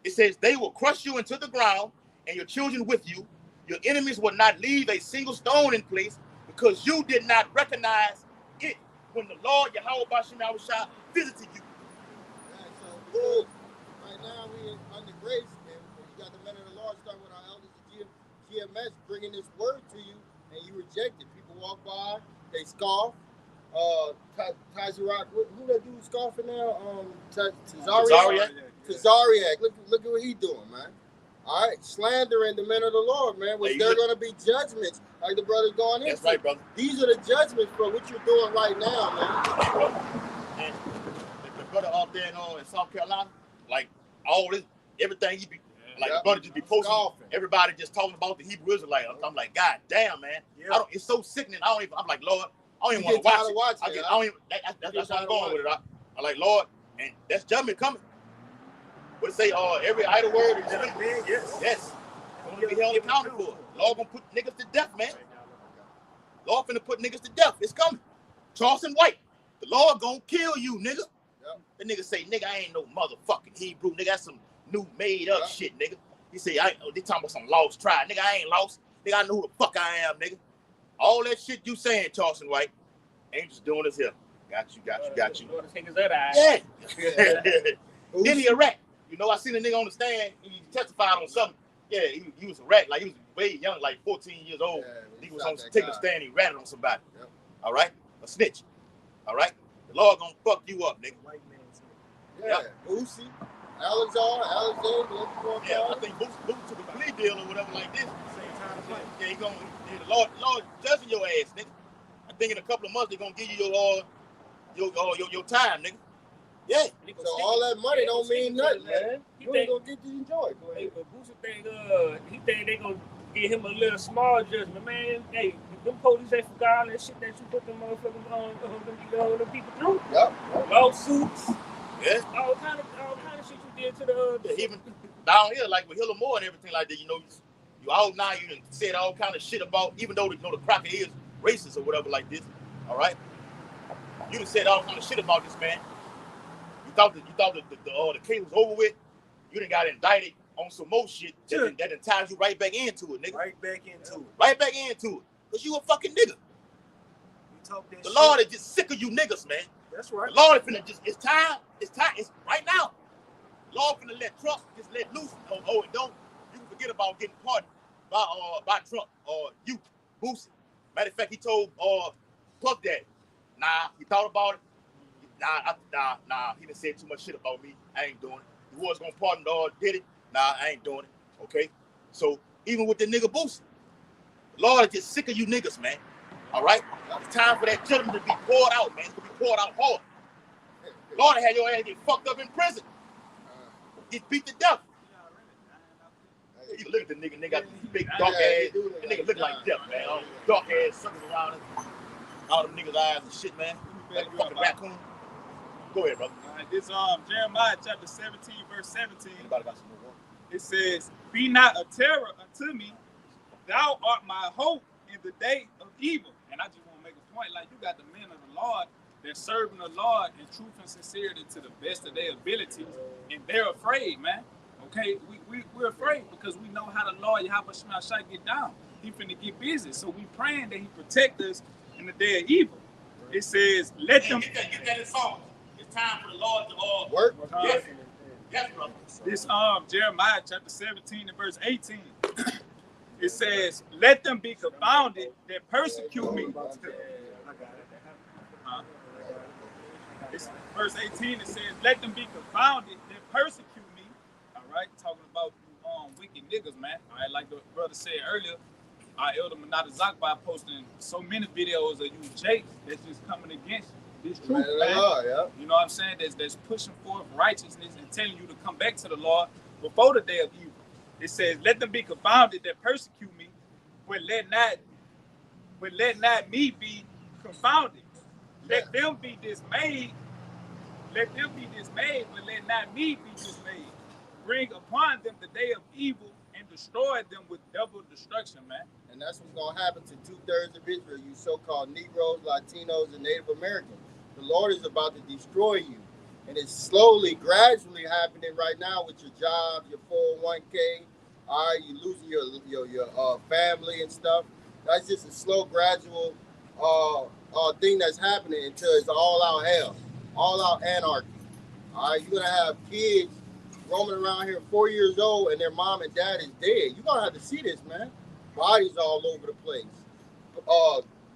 It says they will crush you into the ground and your children with you. Your enemies will not leave a single stone in place because you did not recognize it when the Lord Yahweh Bashim Yahushua visited you. Yeah, so right now we under grace, and you got the men of the Lord starting with our elders at GMS bringing this word to you, and you reject it. People walk by, they scoff. Tazirak, who that dude scoffing now? Tazariak. Tazariak. Look at what he doing, man. All right, slandering the men of the Lord, man. Which there are going to be judgments, like the brother's going into. That's right, brother. These are the judgments for what you're doing right now, man. And the brother up there in South Carolina, like all this, everything he be, like the brother just be posting, everybody just talking about the Hebrew Israelite. I'm like, God damn, man. Yep. It's so sickening. I'm like, Lord, I don't even want to watch it. That's what I'm going with it. I'm like, Lord, and that's judgment coming. What it say? Every idle word is judgment. Yes. Going to be held accountable for. Lord gonna put niggas to death, man. Lord finna put niggas to death. It's coming. Charleston White, the Lord gonna kill you, nigga. Yep. The nigga say, nigga, I ain't no motherfucking Hebrew. Nigga, that's some new made up shit, nigga. He say, they talking about some lost tribe. Nigga, I ain't lost. Nigga, I know who the fuck I am, nigga. All that shit you saying, Charleston White, ain't just doing this here. Got you. Yeah. Then he a rat. I seen a nigga on the stand. He testified on something. Yeah, he was a rat. Like, he was way young, like 14 years old. He was on taking a stand. He ratted on somebody. Yep. All right? A snitch. All right? The Lord gonna fuck you up, nigga. Yeah. Boosie, Alexander. Yeah, I think Boosie took a plea deal or whatever like this. Same time. Yeah, the Lord judging your ass, nigga. I think in a couple of months they're gonna give you your time, nigga. Yeah. So all that money don't mean nothing, man. You ain't gonna get to enjoy it. Go ahead. But Boosie think they gonna give him a little small judgment, man. Hey, them police ain't forgot all that shit that you put them motherfuckers on them people through. Yep. Lawsuits. Yeah. All kind of shit you did to the even down here, like with Hiller Moore and everything like that, you out now, you done said all kind of shit about, even though the cracker is racist or whatever like this, all right? You done said all kind of shit about this man. You thought the case was over with. You done got indicted on some more shit that done ties you right back into it, nigga. Right back into it. Because you a fucking nigga. The Lord is just sick of you niggas, man. That's right. The Lord is finna it's time, it's right now. The Lord finna let Trump just let loose. And don't, you can forget about getting pardoned by Trump or you, Boosie. Matter of fact, he told Puff Daddy, nah, he thought about it. Nah, he done said too much shit about me. I ain't doing it. He was gonna pardon did it. Nah, I ain't doing it. Okay? So even with the nigga Boosie, the Lord is just sick of you niggas, man. All right? It's time for that judgment to be poured out, man. It's gonna be poured out hard. Lord had your ass get fucked up in prison. Get beat to death. You look at the nigga got this big dark ass. The nigga look like death, man. All dark ass suckers around him. All them niggas' eyes and shit, man. Like a fucking raccoon. Go ahead, brother. All right, this Jeremiah chapter 17, verse 17. Anybody got some more? It says, "Be not a terror unto me. Thou art my hope in the day of evil." And I just want to make a point, like, you got the men of the Lord that serving the Lord in truth and sincerity to the best of their abilities, and they're afraid, man. Okay, we're afraid because we know how the Lord Yahweh Shai get down. He finna get busy, so we praying that He protect us in the day of evil. It says, "Let them." Get that in song. It's time for the Lord to Work. Yes, yes, brother. This Jeremiah chapter 17 and verse 18. It says, "Let them be confounded that persecute me." It's verse 18. It says, "Let them be confounded that persecute me." All right, talking about wicked niggas, man. All right, like the brother said earlier, our elder Manata Zakbai posting so many videos of you, Jake, that's just coming against this truth, man. Yeah. You know what I'm saying? That's pushing forth righteousness and telling you to come back to the Lord before the day of evil. It says, "Let them be confounded that persecute me, but let not me be confounded. Let them be dismayed. Let them be dismayed, but let not me be dismayed. Bring upon them the day of evil and destroy them with double destruction," man. And that's what's going to happen to 2/3 of Israel, you so-called Negroes, Latinos, and Native Americans. The Lord is about to destroy you. And it's slowly, gradually happening right now with your jobs, your 401k. All right, you're losing your family and stuff. That's just a slow, gradual thing that's happening until it's all out hell, all out anarchy. All right, you're going to have kids roaming around here 4 years old and their mom and dad is dead. You're going to have to see this, man. Bodies all over the place.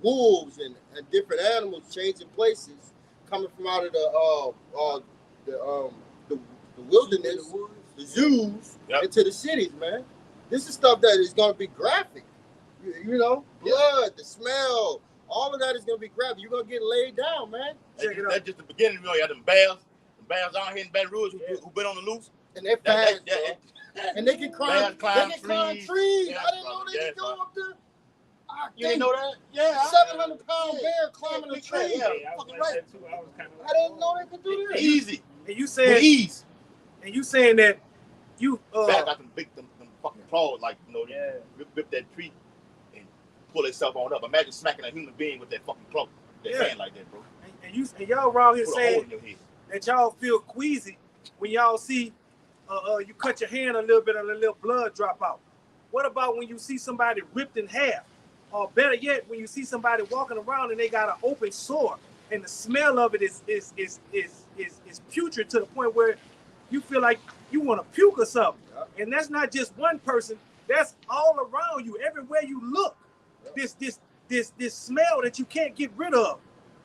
Wolves and different animals changing places, coming from out of the wilderness, the zoos, into the cities, man. This is stuff that is going to be graphic. You know, blood, the smell, all of that is going to be graphic. You're going to get laid down, man. Check it out. That's just the beginning. You know, you got them bears out here in Baton Rouge who been on the loose. And they're fast, and they can climb trees. I didn't know they could go up there. You didn't know that? Yeah. 700-pound bear climbing a tree. I Fucking right. I didn't know they could do this. Easy. And you saying ease. And you saying that you back got them fucking claws, like, you know, rip that tree and pull itself on up. Imagine smacking a human being with that fucking claw. That hand like that, bro. And y'all around here put saying that y'all feel queasy when y'all see you cut your hand a little bit and a little blood drop out. What about when you see somebody ripped in half? Or better yet, when you see somebody walking around and they got an open sore and the smell of it is putrid to the point where you feel like you want to puke or something. And that's not just one person, that's all around you. Everywhere you look, this smell that you can't get rid of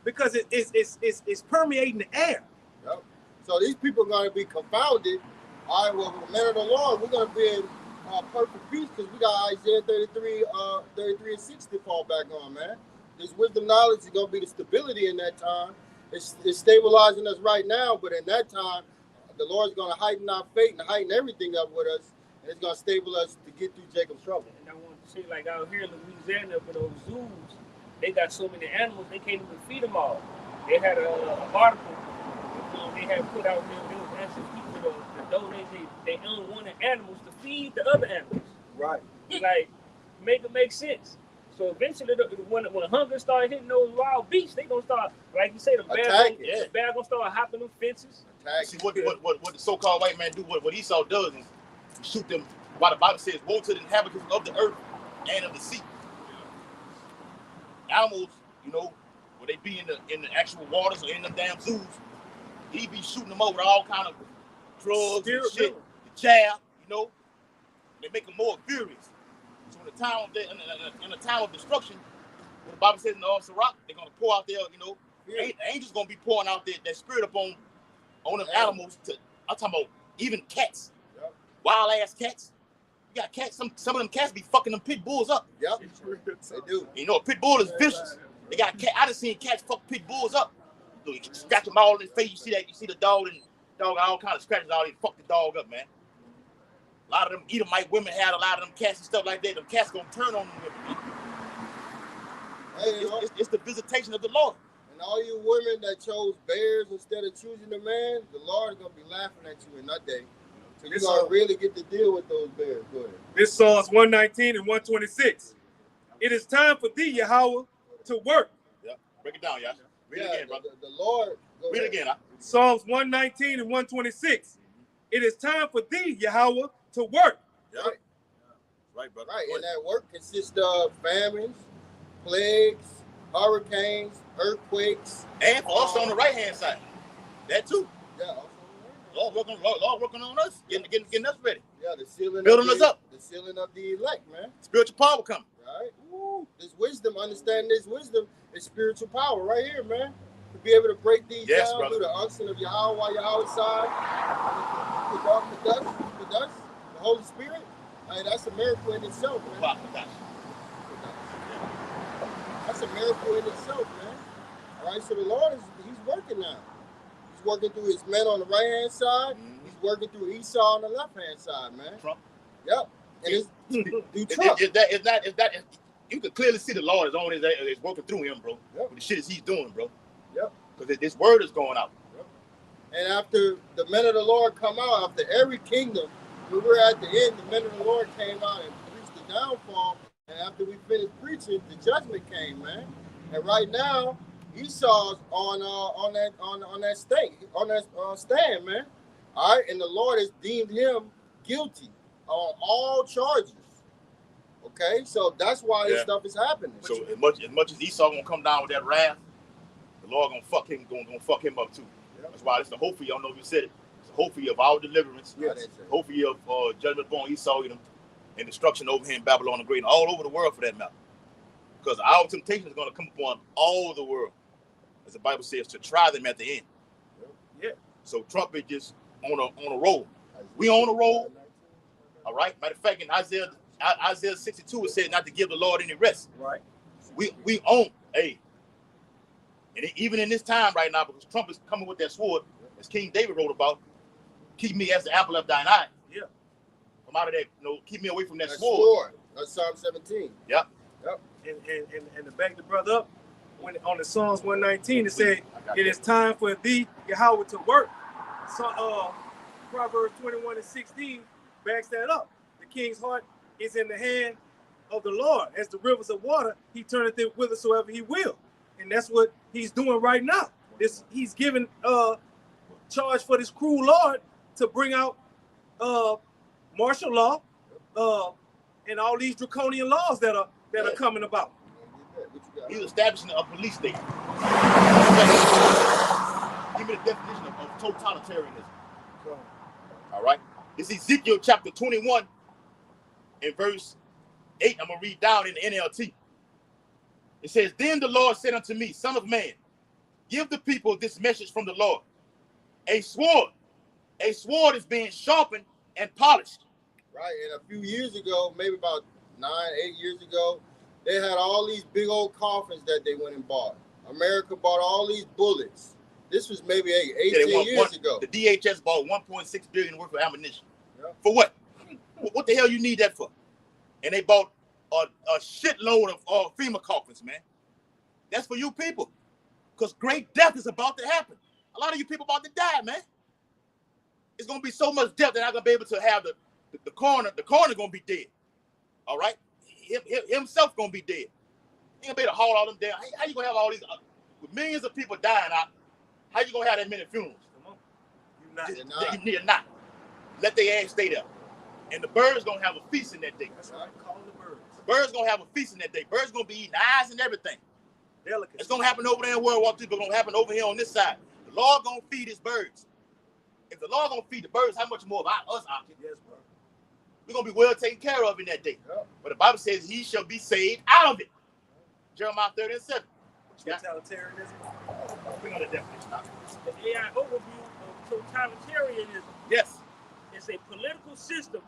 because it's permeating the air. Yep. So these people are going to be confounded. All right, well, the men of the Lord, we're going to be in perfect peace because we got Isaiah 33 and 6 to fall back on, man. This wisdom knowledge is going to be the stability in that time. It's stabilizing us right now, but in that time, the Lord's going to heighten our faith and heighten everything up with us, and it's going to stabilize us to get through Jacob's trouble. And I want to say, like out here in Louisiana, for those zoos, they got so many animals, they can't even feed them all. They had an article, they had put out there, they was asking people to donate their unwanted animals to feed the other animals. Right. Like, make it make sense. So eventually, when hunger start hitting those wild beasts, they gonna start, like you say, the bear gonna start hopping them fences. See what the so-called white man do? What Esau does is shoot them. Why the Bible says, "Woe to the inhabitants of the earth and of the sea." Animals, you know, where they be in the actual waters or in the damn zoos, he be shooting them over all kind of drugs and shit, the jab, you know. They make them more furious. So in the time of destruction, what the Bible says in the Sirach, they're gonna pour out there, you know, angels gonna be pouring out that spirit upon them animals. I'm talking about even cats, wild ass cats. You got cats. Some of them cats be fucking them pit bulls up. Yep, they do. You know, a pit bull is vicious. They got cat. I done seen cats fuck pit bulls up. So you scratch them all in the face. You see that? You see the dog and dog all kind of scratches all. They fuck the dog up, man. A lot of them Edomite women had a lot of them cats and stuff like that. Them cats gonna turn on them women, man. Hey, it's the visitation of the Lord. And all you women that chose bears instead of choosing a man, the Lord is gonna be laughing at you in that day. So you gotta really get to deal with those bears. Go ahead. This Psalms 119 and 126. It is time for thee, Yahweh, to work. Yeah. Break it down, y'all. Read it again, brother. The Lord. Read it again. Psalms 119 and 126. It is time for thee, Yahweh, to work. Yeah. Right, brother. Right, and that work consists of famines, plagues, hurricanes, earthquakes, And for us on the right hand side, that too. Yeah, Lord working on us, getting us ready. Yeah, the sealing, building us up. The sealing of the elect, man. Spiritual power coming. Right. Woo. This wisdom, understanding this wisdom is spiritual power right here, man. To be able to break these down through the unction of Yahweh while Yahweh's side, the dust, the Holy Spirit. Hey, that's a miracle in itself, man. That's a miracle in itself, man. All right, so the Lord he's working now. He's working through his men on the right hand side. Mm-hmm. He's working through Esau on the left hand side, man. Trump. Yep. And it's through Trump. Is that you can clearly see the Lord is working through him, bro. Yep. With the shit he's doing, bro. Yep. Because this word is going out. Yep. And after the men of the Lord come out, after every kingdom, when we're at the end, the men of the Lord came out and preached the downfall. And after we finished preaching, the judgment came, man. And right now, Esau's on that stand, man. All right, and the Lord has deemed him guilty on all charges. Okay, so that's why this stuff is happening. So as much as Esau gonna come down with that wrath, the Lord gonna fuck him up too. Yep. That's why it's the hope for you. I don't know if you said it. It's the hope for you of our deliverance. Yes. Hope for you of judgment upon Esau and destruction over here in Babylon the Great and all over the world for that matter. Because our temptation is gonna come upon all the world, as the Bible says, to try them at the end. Yeah. So Trump is just on a roll. We on a roll. All right. Matter of fact, in Isaiah 62, it said not to give the Lord any rest. Right. We own, hey. And even in this time right now, because Trump is coming with that sword, as King David wrote about, keep me as the apple of thine eye. Yeah. From out of that, keep me away from that sword. That's Psalm 17. Yep. And to back the brother up, when on the Psalms 119, it said, it is time for thee, Yahweh, to work. So Proverbs 21 and 16 backs that up. The king's heart is in the hand of the Lord. As the rivers of water, he turneth it whithersoever he will. And that's what he's doing right now. He's given charge for this cruel Lord to bring out martial law and all these draconian laws that are coming about. He's establishing a police state. Give me the definition of totalitarianism. All right. It's Ezekiel chapter 21 and verse 8. I'm going to read down in the NLT. It says, then the Lord said unto me, son of man, give the people this message from the Lord. A sword is being sharpened and polished. Right. And a few years ago, maybe about 9, 8 years ago, they had all these big old coffins that they went and bought. America bought all these bullets. This was maybe 18 years ago. The DHS bought $1.6 billion worth of ammunition. Yeah. For what? What the hell you need that for? And they bought a shitload of FEMA coffins, man. That's for you people. Because great death is about to happen. A lot of you people about to die, man. It's going to be so much death that I'm going to be able to have the coroner. The coroner going to be dead. All right? Himself going to be dead. He going to be able to haul all them down. How you going to have all these, with millions of people dying out, how you going to have that many funerals? Come on. You're not. Let their ass stay there. And the birds going to have a feast in that day. That's right. Call the birds. The birds going to have a feast in that day. Birds going to be eating eyes and everything. Delicate. It's going to happen over there in World War II, but it's going to happen over here on this side. The Lord going to feed his birds. If the Lord going to feed the birds, how much more of us out here? Yes, bro. We're going to be well taken care of in that day. Yeah. But the Bible says he shall be saved out of it. Jeremiah 30 and 7. Totalitarianism. Bring on the definition. The AI overview of totalitarianism. Yes. It's a political system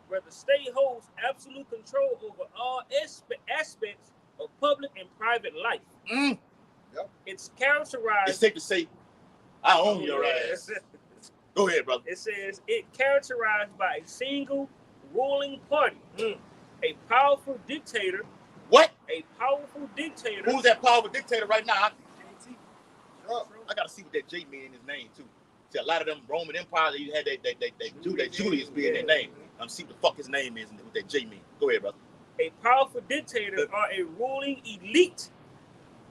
where the state holds absolute control over all aspects of public and private life. Mm. Yep. It's characterized. It's safe to say, I own your ass. Go ahead, brother. It says it characterized by a single ruling party, a powerful dictator. What? A powerful dictator. Who's that powerful dictator right now? Oh. I gotta see what that J mean in his name too. See, a lot of them Roman empires, you had that Julius being their name. See what the fuck his name is and what that J mean. Go ahead, brother. A powerful dictator or a ruling elite.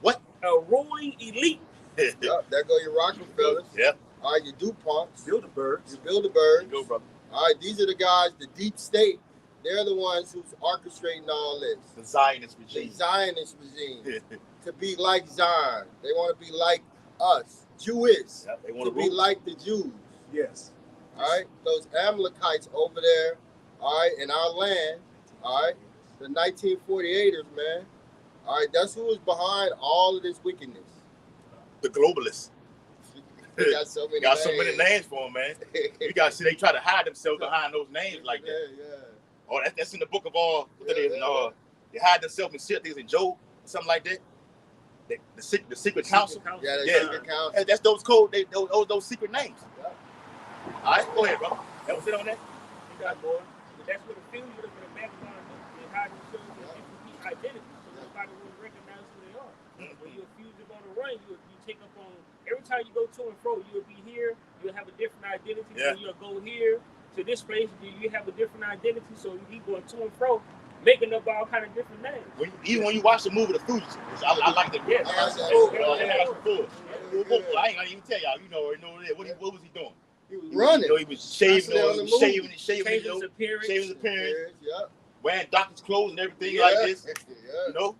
What? A ruling elite. There go your Rockefellers. Yeah. All right, your DuPonts. Bilderbergs. Your Bilderbergs. Go, brother. All right, these are the guys, the deep state. They're the ones who's orchestrating all this. The Zionist The regime. Zionist regime. To be like Zion. They want to be like us. Jewish. Yeah, they want to be like the Jews. Yes. All right, those Amalekites over there, all right, in our land, all right, the 1948ers, man. All right, that's who is behind all of this wickedness. The globalists. They got so many names for them, man. You got to see they try to hide themselves behind those names like that. Yeah. Oh, that's in the book of all. They hide themselves in shit things in Job, something like that. The secret council. Yeah, the secret council. That's those code. Those secret names. Yeah. All right, go ahead, bro. That was it on that. You got more. But that's what the fusion of the background is. They hide themselves in different identities, so nobody will recognize who they are. When you're fused on the run, you take up on every time you go to and fro. You'll be here. You'll have a different identity. Yeah. When you'll go here to this place, you have a different identity. So you keep going to and fro, making up all kind of different names. Even when you watch the movie The Fugitive, I like that. Yes. I ain't gonna even tell y'all. You know that. What was he doing? He was running. He was shaving his appearance. Yeah. Wearing doctor's clothes and everything like this. You know.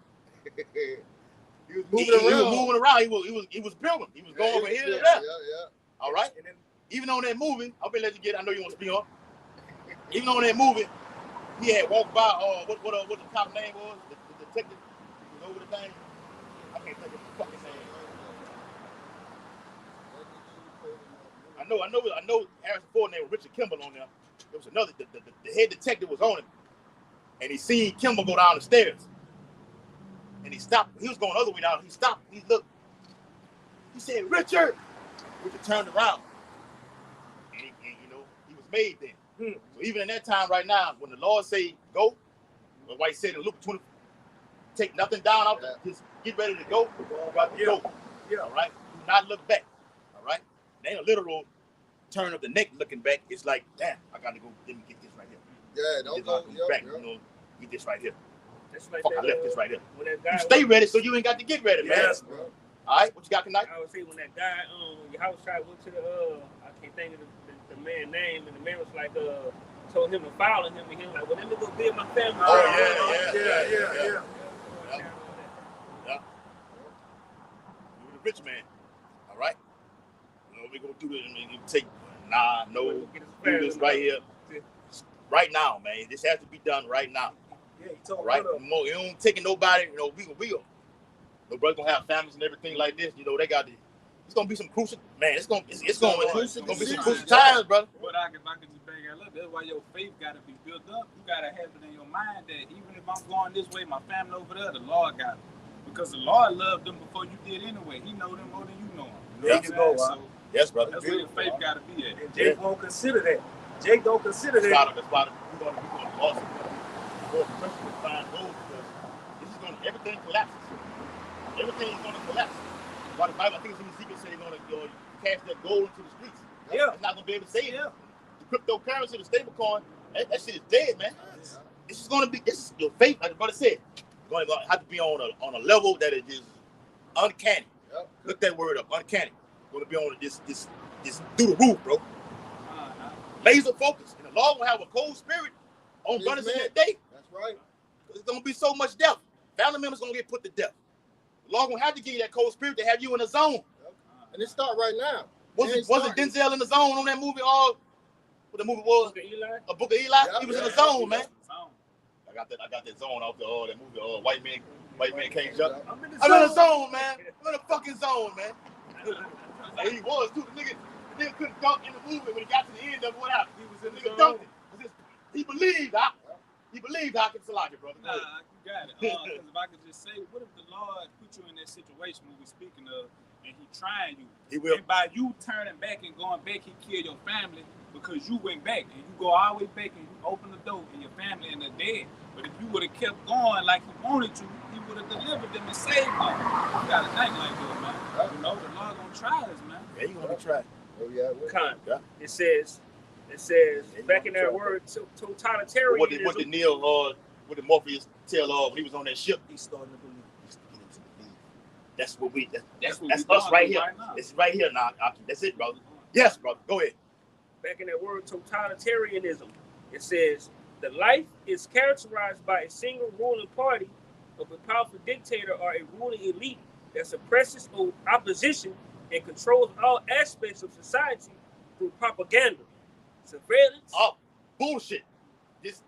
He was moving around. He was building. He was going from here to there. Yeah. All right. And then, even on that movie, I'll let you get. I know you want to speak on. Even on that movie, he had walked by. What the cop name was? The detective. You know what the name? I can't think of the fucking name. I know. Harrison Ford name was Richard Kimball on there. There was another. The head detective was on him, and he seen Kimball go down the stairs, and he stopped. He was going the other way down. He stopped. He looked. He said, "Richard." Richard turned around, and he was made then. So even in that time, right now, when the Lord say go, the white said, "Look, take nothing down out there. Just get ready to go. About to go. Yeah. All right. Do not look back. All right. There ain't a literal turn of the neck looking back. It's like, damn, I got to go. Let me get this right here. Yeah, don't go back. Get this right here. That's like fuck, I left this right here. When that guy you stay ready, so you ain't got to get ready, man. Yes, bro. All right, what you got tonight? I would say when that guy, your house tried went to the, I can't think of the man's name, and the man was like, told him to follow him, and he was like, well, let me go build my family. Yeah. You were the rich man. All right. We gonna do this. You take do this right here, right now, man. This has to be done right now. Yeah, he told right. You don't taking nobody. We no brother gonna have families and everything like this. They got the. It's gonna be some crucial, man. It's gonna be some crucial times, brother. But I can just bring it up. That's why your faith gotta be built up. You gotta have it in your mind that even if I'm going this way, my family over there, the Lord got it. Because the Lord loved them before you did anyway. He know them more than you know them. There you go, so, yes, brother. That's where your faith gotta be at. And Jake won't consider that. Jake don't consider that. That's why we're gonna also go to find gold because this is gonna everything collapses. Everything is gonna collapse. Why the Bible, I think it's in Ezekiel saying they're gonna cast that gold into the streets. Yeah. It's not gonna be able to save it. The cryptocurrency, the stable coin, that shit is dead, man. This is your faith, like the brother said, going to have to be on a level that is just uncanny. Yep. Look that word up, uncanny. Going to be on this through the roof, bro. Laser focus, and the Lord will have a cold spirit on brothers in that day. That's right. There's gonna be so much death. Family members gonna get put to death. The Lord gonna have to give you that cold spirit to have you in a zone. Yep. And it start right now. Wasn't Denzel in the zone on that movie? What the movie was? A Book of Eli. He was in the zone, man. I got that zone off that movie. White man can't jump. I'm in the zone, man. I'm in the fucking zone, man. And he was too. The nigga couldn't dunk in the movie when he got to the end of what happened. He was in the zone. He believed. He believed Hakim Salakia, brother. Nah, you got it. Because if I could just say, what if the Lord put you in that situation when we're speaking of, and He trying you? He will. And by you turning back and going back, He killed your family because you went back, and you go all the way back, and you open the door, and your family and they're dead. But if you would have kept going like He wanted to, He would have delivered them and saved them. You got to think like that, man. The Lord gonna try us, man. Yeah, He gonna be tried. Oh yeah. Con. Yeah. It says back in that word totalitarianism. What did Neil what did Morpheus tell when he was on that ship? He's starting to believe. That's what that's us right here. It's right here now. That's it, brother. Yes, brother. Go ahead. Back in that word totalitarianism, it says the life is characterized by a single ruling party of a powerful dictator or a ruling elite that suppresses opposition and controls all aspects of society through propaganda, surveillance. Oh, bullshit. Just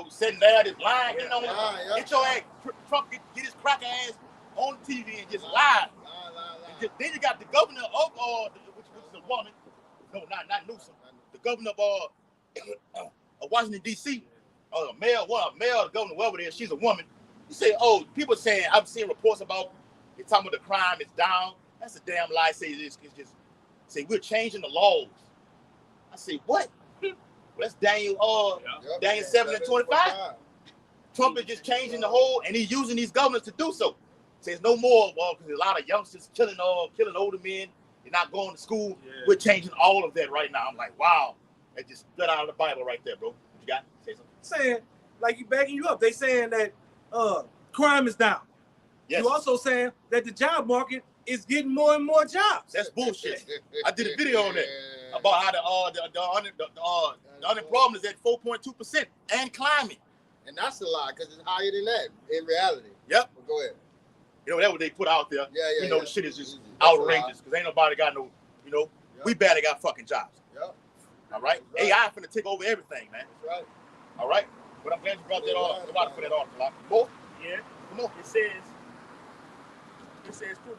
sitting there, just lying, Yeah, getting on yeah. get your ass, Trump get his cracker ass on TV and just lie. Then you got the governor of which is a woman. No, not Newsom. The governor of Washington D.C. Mayor, the governor, whoever it is, she's a woman. You say, people saying I've seen reports about it's talking about the crime is down. That's a damn lie. Say it's just say we're changing the laws. I say what? Well, that's Daniel 7:25. Trump is just changing the whole, and he's using these governors to do so. Says no more, because there's a lot of youngsters killing older men. They're not going to school. Yeah. We're changing all of that right now. I'm like, wow, that just split out of the Bible right there, bro. What you got? Say something. Saying like you backing you up. They saying that crime is down. Yes. You also saying that the job market is getting more and more jobs. That's bullshit. I did a video on that about how the unemployment is at 4.2% and climbing. And that's a lie because it's higher than that in reality. Yep. But go ahead. That's what they put out there. Yeah. The shit is just outrageous because ain't nobody got no, we barely got fucking jobs. Yep. All right? AI finna take over everything, man. That's right. All right? But I'm glad you brought that on. Somebody put that on. More? Yeah. Come on. It says through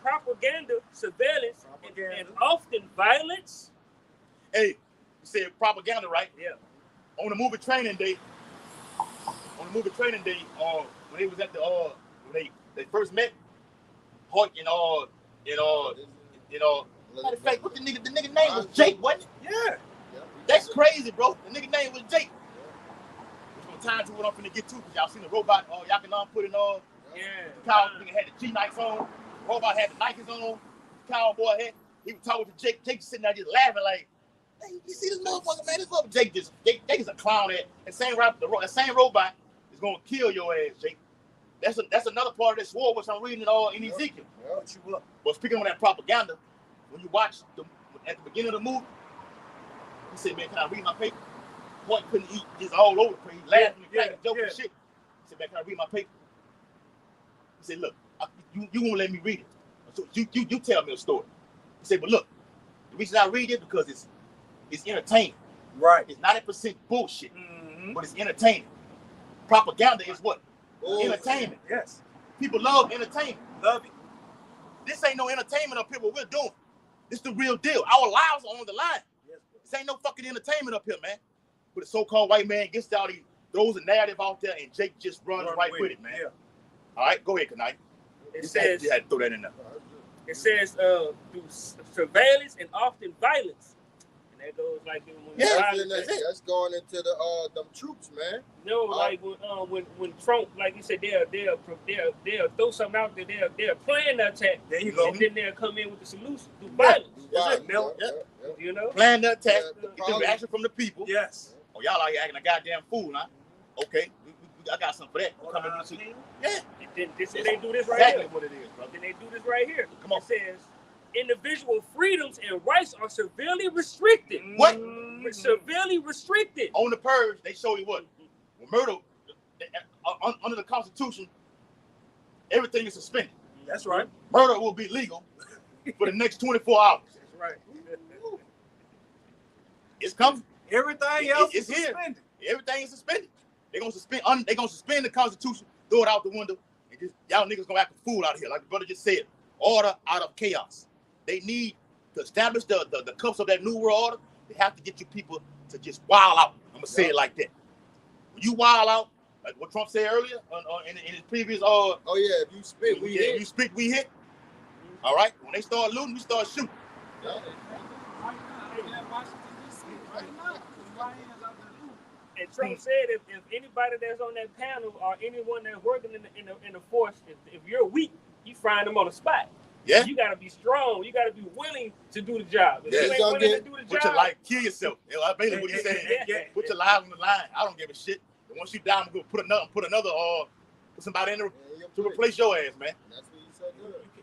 propaganda, surveillance, and often violence. Hey, you said propaganda, right? Yeah. On the movie Training Day, when they was at when they first met, Hoyt matter of fact, what the nigga name was Jake, wasn't it? Yeah. That's crazy, bro. The nigga name was Jake. There's no time to what I'm finna get to because y'all seen the robot, y'all can put it on. Yeah. Cow nigga had the G-Nikes on. The robot had the Nikes on. The cowboy had. He was talking to Jake. Jake sitting there just laughing like, hey, you see this motherfucker, man? This motherfucker Jake is a clown. That same robot is gonna kill your ass, Jake. That's another part of this war, which I'm reading in Ezekiel. But speaking of that propaganda, when you watch at the beginning of the movie, he said, man, can I read my paper? Point couldn't eat, just all over the place. He laughing and cracking jokes and shit. He said, man, can I read my paper? He said, look, you won't let me read it. So you tell me a story. He said, but look, the reason I read it because it's entertaining. Right. It's 90% bullshit, but it's entertaining. Propaganda is what? Entertainment. Yes. People love entertainment. Love it. This ain't no entertainment up here, what we're doing. It's the real deal. Our lives are on the line. Yes, this ain't no fucking entertainment up here, man. But the so-called white man gets out, he throws a narrative out there, and Jake just runs right with it, man. Yeah. All right, go ahead, Kanai. It says, you had to throw that in there. It says through surveillance and often violence. And that goes like that's going into them troops, man. Like when Trump, like you said, they'll throw something out there, they'll plan the attack. There you go. And then they'll come in with the solution through violence. Plan the attack, get the reaction from the people. Yes. Oh, y'all like acting a goddamn fool, huh? Okay, I got something for that. Yeah. They do this right exactly here. What it is, bro. Then they do this right here. Come on. It says individual freedoms and rights are severely restricted. What? Severely restricted. On the purge, they show you what? Well, murder, under the Constitution, everything is suspended. That's right. Murder will be legal for the next 24 hours. That's right. It's coming. Everything else is here. suspended. Everything is suspended. They're gonna suspend the Constitution, throw it out the window, and just y'all niggas gonna act a fool out here, like the brother just said. Order out of chaos. They need to establish the cups of that new world order. They have to get you people to just wild out. I'm gonna say it like that. When you wild out, like what Trump said earlier in his previous if you spit, we hit. You spit, we hit. All right. When they start looting, we start shooting. And Trump said if anybody that's on that panel or anyone that's working in the force, if you're weak, you find them on the spot. Yeah. You gotta be strong. You gotta be willing to do the job. If Yeah. you ain't willing to do the Put your job, life, kill yourself. You know, basically what he's saying. Put your life on the line. I don't give a shit. And once you die, I'm gonna put somebody in there to replace your ass, man. That's what he said.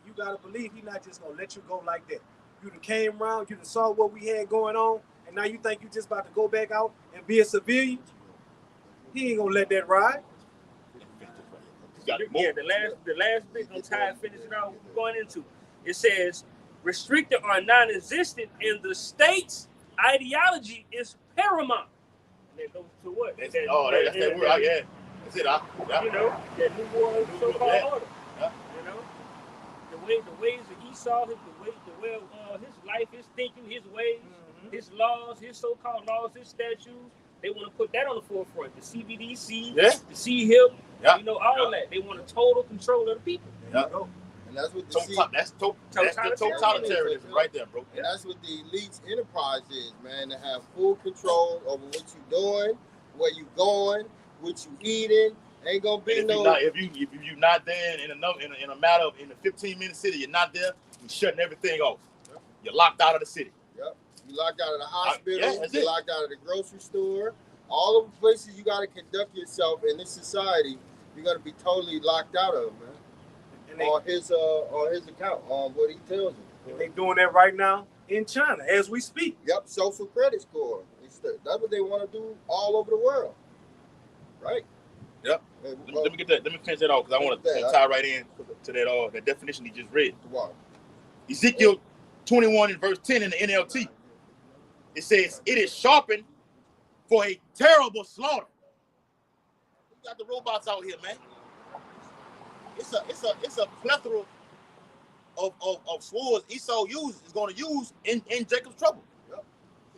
You gotta believe he's not just gonna let you go like that. You done came around, you done saw what we had going on, and now you think you just about to go back out and be a civilian? He ain't gonna let that ride. Yeah, the last bit gonna tie and finish it out. We're going into it says restricted or non-existent in the state's ideology is paramount. And that goes to what? That's that word. Yeah, that's it. Yeah. You know, that new world so-called order. Yeah. You know, the ways of Esau, his life, his thinking, his ways, his laws, his so-called laws, his statutes. They want to put that on the forefront. The CBDC, the C-HIP, you know, all that. They want a total control of the people. Yeah. And that's what that's the totalitarianism right there, bro. And that's what the elite's enterprise is, man. To have full control over what you're doing, where you going, what you eating. Ain't gonna be no. If you're not there in a matter of in a 15-minute city, you're not there. You're shutting everything off. Yep. You're locked out of the city. Yep. You locked out of the hospital. You're locked out of the grocery store. All of the places you got to conduct yourself in this society, you're gonna be totally locked out of, man. And on his account, on what he tells you. And they doing that right now in China as we speak. Yep, social credit score. That's what they want to do all over the world, right? Yep. Let me get that. Let me finish that off because I want to tie right in to that definition he just read. Wow. Ezekiel 21 and verse 10 in the NLT. It says, "It is sharpened for a terrible slaughter." We got the robots out here, man. It's a plethora of swords Esau is going to use in Jacob's trouble. Yep.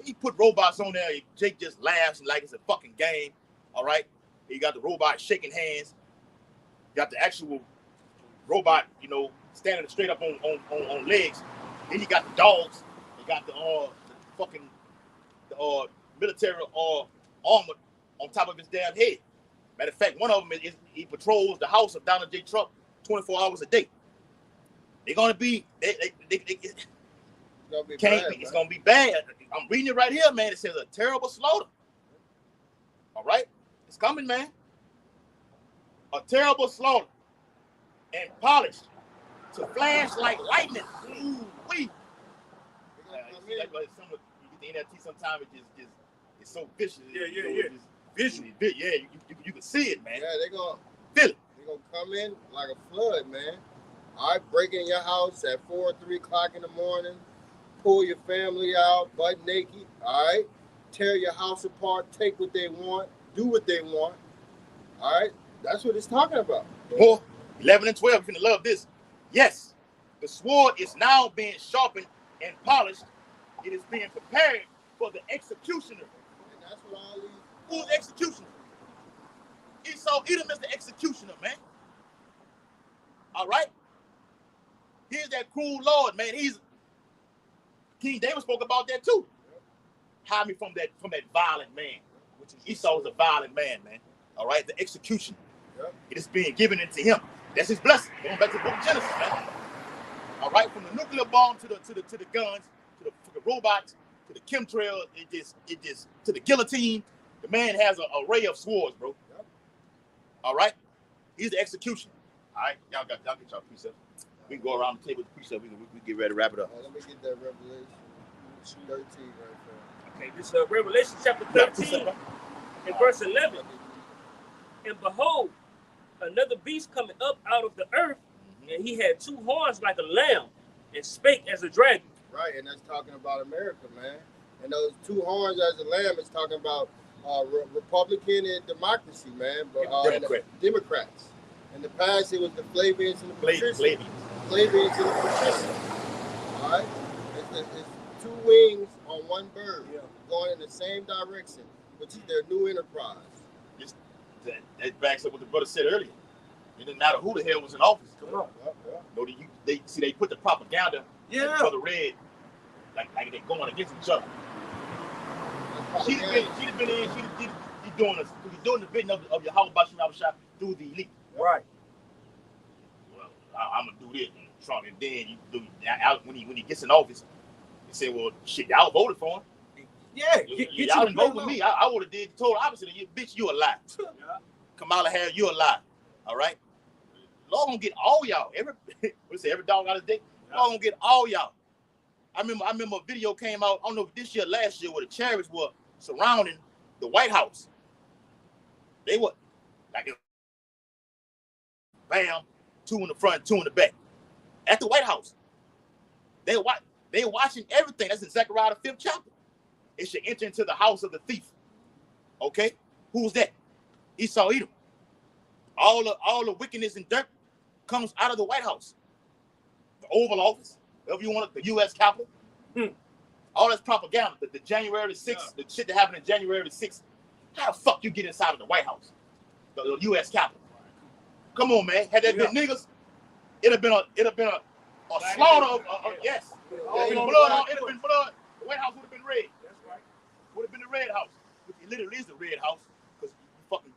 He put robots on there. Jake just laughs like it's a fucking game. All right. You got the robot shaking hands. You got the actual robot, you know, standing straight up on legs. Then you got the dogs. You got the military armor on top of his damn head. Matter of fact, one of them is he patrols the house of Donald J. Trump 24 hours a day. They're gonna be it's gonna be bad. I'm reading it right here, man. It says a terrible slaughter. All right, it's coming, man. A terrible slaughter and polished to flash like lightning. Ooh-wee. You get the NFT sometimes it's so vicious. Yeah. Visually, you can see it, man. Yeah, they're gonna feel it. They're gonna come in like a flood, man. All right, break in your house at 4 or 3 o'clock in the morning, pull your family out, butt naked, all right? Tear your house apart, take what they want, do what they want, all right? That's what it's talking about. 11 and 12, you're gonna love this. Yes, the sword is now being sharpened and polished. It is being prepared for the executioner. And that's what all these... Who's the executioner? Esau Edom is the executioner, man. All right? Here's that cruel Lord, man. King David spoke about that too. Hide me from that violent man. Which is Esau is a violent man. All right, the executioner. Yep. It is being given into him. That's his blessing. Going back to the book of Genesis, man. All right, from the nuclear bomb to the guns, to the robots, to the chemtrails, it just to the guillotine. The man has an array of swords, bro. Yep. All right, he's the executioner. All right, y'all get y'all precepts. We can go around the table with the precept. We get ready to wrap it up. Let me get that Revelation 13 right there. Okay, this is Revelation chapter 13 and verse 11. And behold, another beast coming up out of the earth, and he had 2 horns like a lamb, and spake as a dragon. Right, and that's talking about America, man. And those 2 horns as a lamb is talking about Republican and democracy, man. But Democrats. In the past, it was the Flavians and the Patricians. Flavians and the Patricians. All right? It's 2 wings on 1 bird going in the same direction, which is their new enterprise. That backs up what the brother said earlier. It didn't matter who the hell was in office. Come on. No, they put the propaganda for the red, like they're going against each other. She's doing the bidding of Yahweh Bashim Abishai through the elite. Right. Well, I'm gonna do this. Trump, and then you do when he gets in office, he said, "Well, shit, y'all voted for him. Yeah, Y'all didn't vote for me. I would have did the total opposite of you, bitch. You a lie. Kamala Harris, you a lie. All right, Lord gonna get all y'all. Every dog out of dick. Lord gonna get all y'all. I remember a video came out. I don't know if this year, last year, where the chariots were surrounding the White House. They were like, bam, 2 in the front, 2 in the back, at the White House. They watching everything. That's in Zechariah the 5th chapter. It should enter into the house of the thief. Okay, who's that? Esau Edom. All the wickedness and dirt comes out of the White House, the Oval Office, whatever you want it, the U.S. Capitol. All that's propaganda. The January 6th, the shit that happened in January 6th. How the fuck you get inside of the White House, the U.S. Capitol? Come on, man. Had that been niggas, it'd have been a slaughter of yes. It'd have been blood. It'd have been blood. The White House would have been red. That's right. Would have been the red house. It literally is the red house because fucking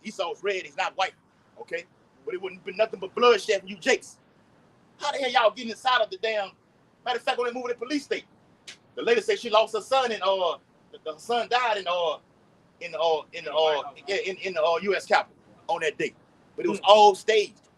Esau's red. He's not white. Okay, but it wouldn't have been nothing but bloodshed from you jakes. How the hell y'all getting inside of the damn? Matter of fact, when they moved to the police state, the lady said she lost her son and the son died in the U.S. Capitol on that day, but it was all staged.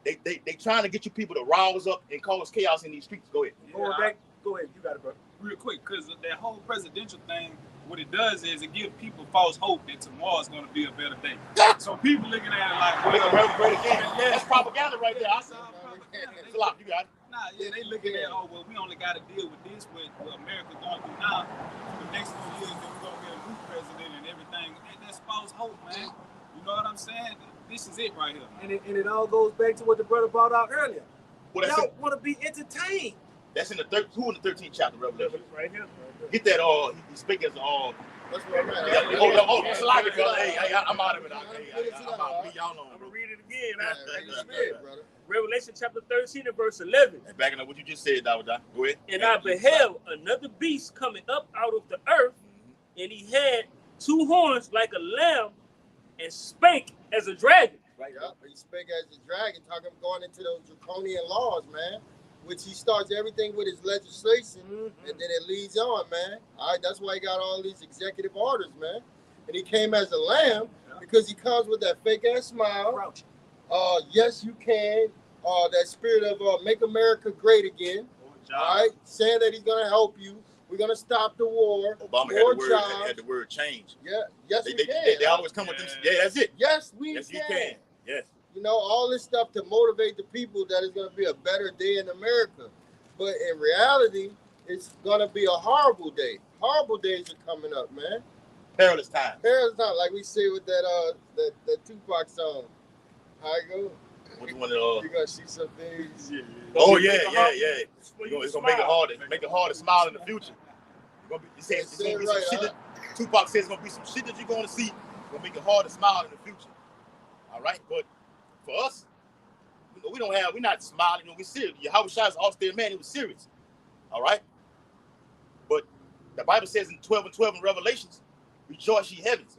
They trying to get you people to rouse up and cause chaos in these streets. Go ahead. Yeah, Go ahead. You got it, bro. Real quick, because that whole presidential thing, what it does is it gives people false hope that tomorrow's going to be a better day. So people looking at it like, well, great again. That's propaganda right there. I saw It's a lot. You got it. Nah, yeah, they looking at, oh, well, we only got to deal with this, what America's going through now. For the next 4 years, then we're going to get a new president and everything. That's false hope, man. You know what I'm saying? This is it right here. And it all goes back to what the brother brought out earlier. Well, y'all want to be entertained. That's in the 13th chapter, Revelation. Right here. Get that. He's speaking as That's where I'm at. it's a lot, brother. Hey, I'm out of it. I'm out. Y'all know. I'm gonna read it again. Brother. Revelation chapter 13 and verse 11. And backing up what you just said, Dawah. Go ahead. And I beheld another beast coming up out of the earth, and he had 2 horns like a lamb, and spake as a dragon. Right. Yeah, he spake as a dragon, talking going into those draconian laws, man. Which he starts everything with his legislation, and then it leads on, man. All right, that's why he got all these executive orders, man. And he came as a lamb because he comes with that fake ass smile. Yes, you can. That spirit of make America great again. All right, saying that he's gonna help you. We're gonna stop the war. Obama had the word change. Yeah, yes, we can. They always come with them. Yeah, that's it. Yes, yes, you can. Yes. You know, all this stuff to motivate the people that it's going to be a better day in America. But in reality, it's going to be a horrible day. Horrible days are coming up, man. Perilous time. Perilous time, like we say with that Tupac song. How it go? What you want You're going to see some things. Yeah. Oh, yeah. It's going to make it hard to smile in the future. It's gonna be some shit that Tupac says it's going to be some shit that you're going to see. It's going to make it hard to smile in the future. All right? But for us, we're not smiling, we're serious. Yahweh Shai's austere man, he was serious. All right? But the Bible says in 12 and 12 in Revelations, rejoice ye heavens.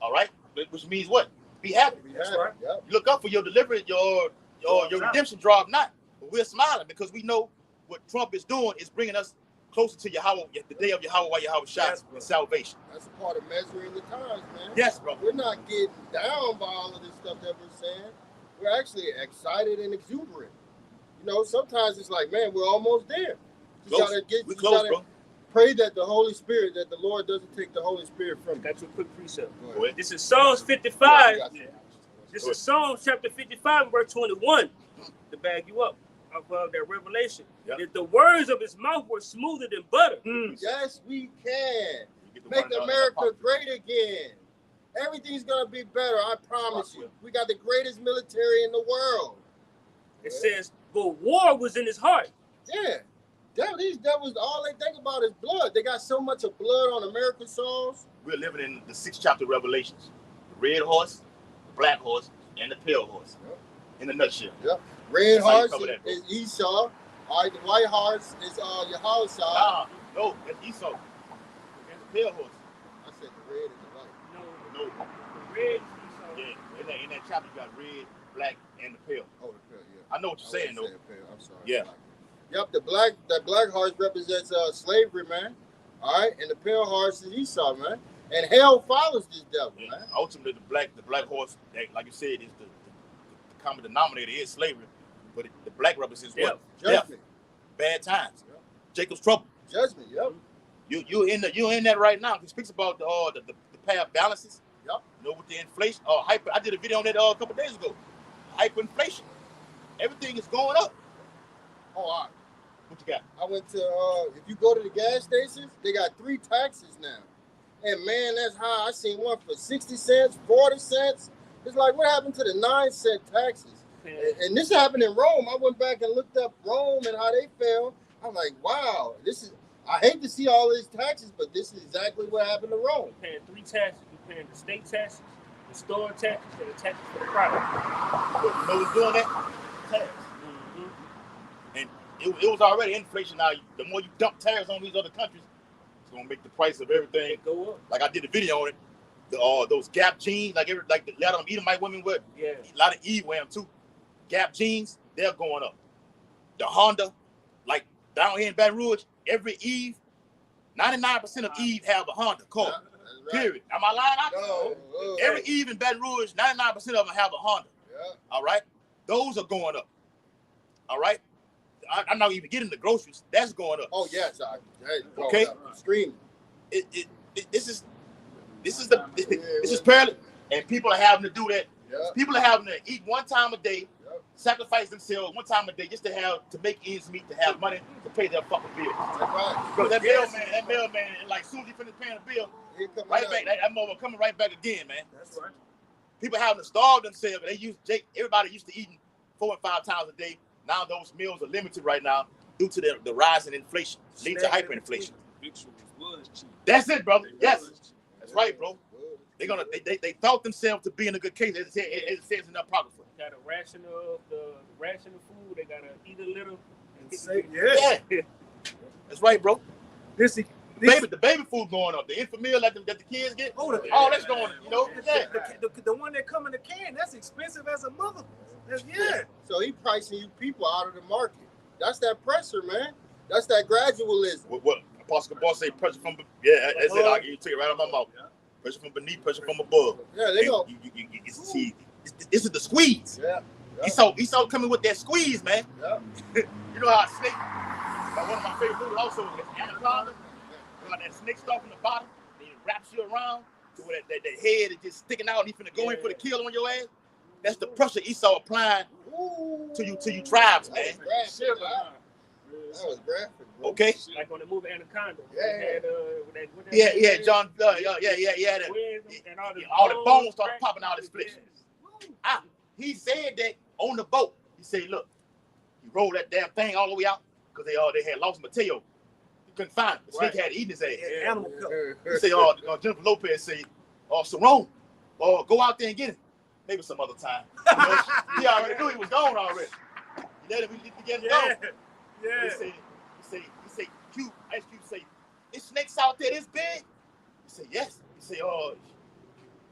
All right? Which means what? Be happy. That's right. Yep. You look up for your deliverance, your redemption draw not. But we're smiling because we know what Trump is doing is bringing us closer to Yahweh, the day of Yahweh Shai and salvation. That's a part of measuring the times, man. Yes, brother. We're not getting down by all of this stuff that we're saying. We're actually excited and exuberant. You know, sometimes it's like, man, we're almost there. You gotta pray that the Holy Spirit, that the Lord doesn't take the Holy Spirit from you. Got you a quick precept. This is Psalms 55. This is Psalms chapter 55, verse 21. To bag you up above that revelation. That the words of his mouth were smoother than butter. Yes, we can. Make America great again. Everything's going to be better, I promise you. We got the greatest military in the world. It says, but war was in his heart. Yeah. That was all they think about is blood. They got so much of blood on American soils. We're living in the 6th chapter of Revelations. The red horse, the black horse, and the pale horse. In a nutshell. Yep. Red horse is Esau. All right, the white horse is Yahweh Shai. No, that's Esau. And the pale horse. I said the red and the white. No. The red is Esau. Yeah, in that chapter you got red, black and the pale. Oh, the pale, yeah. I know what you're saying, though. Pale. I'm sorry. Yeah. Yep, the black horse represents slavery, man. All right, and the pale horse is Esau, man. And hell follows this devil, man. Ultimately, the black horse, like you said, is the common denominator is slavery, but the black represents what? Judgment. Bad times. Yep. Jacob's trouble. Judgment. Yep. You're in that right now. He speaks about the pair of balances. Yep. You know, with the inflation, hyper. I did a video on that a couple days ago. Hyperinflation. Everything is going up. Oh, all right. What you got? I went to if you go to the gas stations, they got 3 taxes now. And man, that's high. I seen one for 60 cents, 40 cents. It's like, what happened to the 9-cent taxes? And this happened in Rome. I went back and looked up Rome and how they fell. I'm like, wow, I hate to see all these taxes, but this is exactly what happened to Rome. You're paying 3 taxes. You're paying the state taxes, the store taxes, and the taxes for the product. You know what's doing that? Tax. And it was already inflation. Now, the more you dump tariffs on these other countries, it's gonna make the price of everything go up. Like I did a video on it. Those Gap jeans, like a lot of them Edomite women wear. Yeah. A lot of Eve wear them too. Gap jeans, they're going up. The Honda, like down here in Baton Rouge, every Eve, 99% of Eve have a Honda car. Right. Period. Am I lying? No. Every Eve in Baton Rouge, 99% of them have a Honda. Yeah. All right. Those are going up. All right. I'm not even getting the groceries. That's going up. Oh yes, okay. Screaming. This is parallel, and people are having to do that. Yep. People are having to eat one time a day, sacrifice themselves one time a day just to make ends meet, to have money to pay their fucking bills. That's right. Because that mailman, like soon as he finished paying the bill, right back, that mother coming right back again, man. That's right. People having to starve themselves. Everybody used to eating 4 and 5 times a day. Now those meals are limited right now due to the rise in inflation, lead to hyperinflation. That's it, brother. Yes, that's right, bro. They thought themselves to be in a good case. As it says in the Apocrypha. Got a ration of food. They gotta eat a little. Yeah. That's right, bro. The baby food going up. The infant meal that the kids get. That's going. You know. The one that come in the can, that's expensive as a mother. So he pricing you people out of the market. That's that pressure, man. That's that gradualism. What Apostle Boss say? Pressure from that's it. I you take it right out of my mouth. Pressure from beneath, pressure from above. Yeah, they go. This is the squeeze. Yeah. Esau coming with that squeeze, man. Yeah. You know how a snake. Like one of my favorite movies also is Anaconda. You know, that snake stuff from the bottom, and it wraps you around to where that head is just sticking out, and he's finna go in for the kill on your ass. That's the pressure Esau applying to you tribes, man. That was graphic, bro. Okay. Like on the movie Anaconda. Yeah, John. All the bones start popping out of his flesh. He said that on the boat. He said, look, he rolled that damn thing all the way out because they had lost Mateo. He couldn't find him. The snake had eaten his ass. Animal killer. He said, Jennifer Lopez said, Sarone, go out there and get him. Maybe some other time. He already knew he was gone already. He let him get him gone. Yeah. He said, Ice Cube say, "Is snakes out there this big?" He said, "Yes." He said,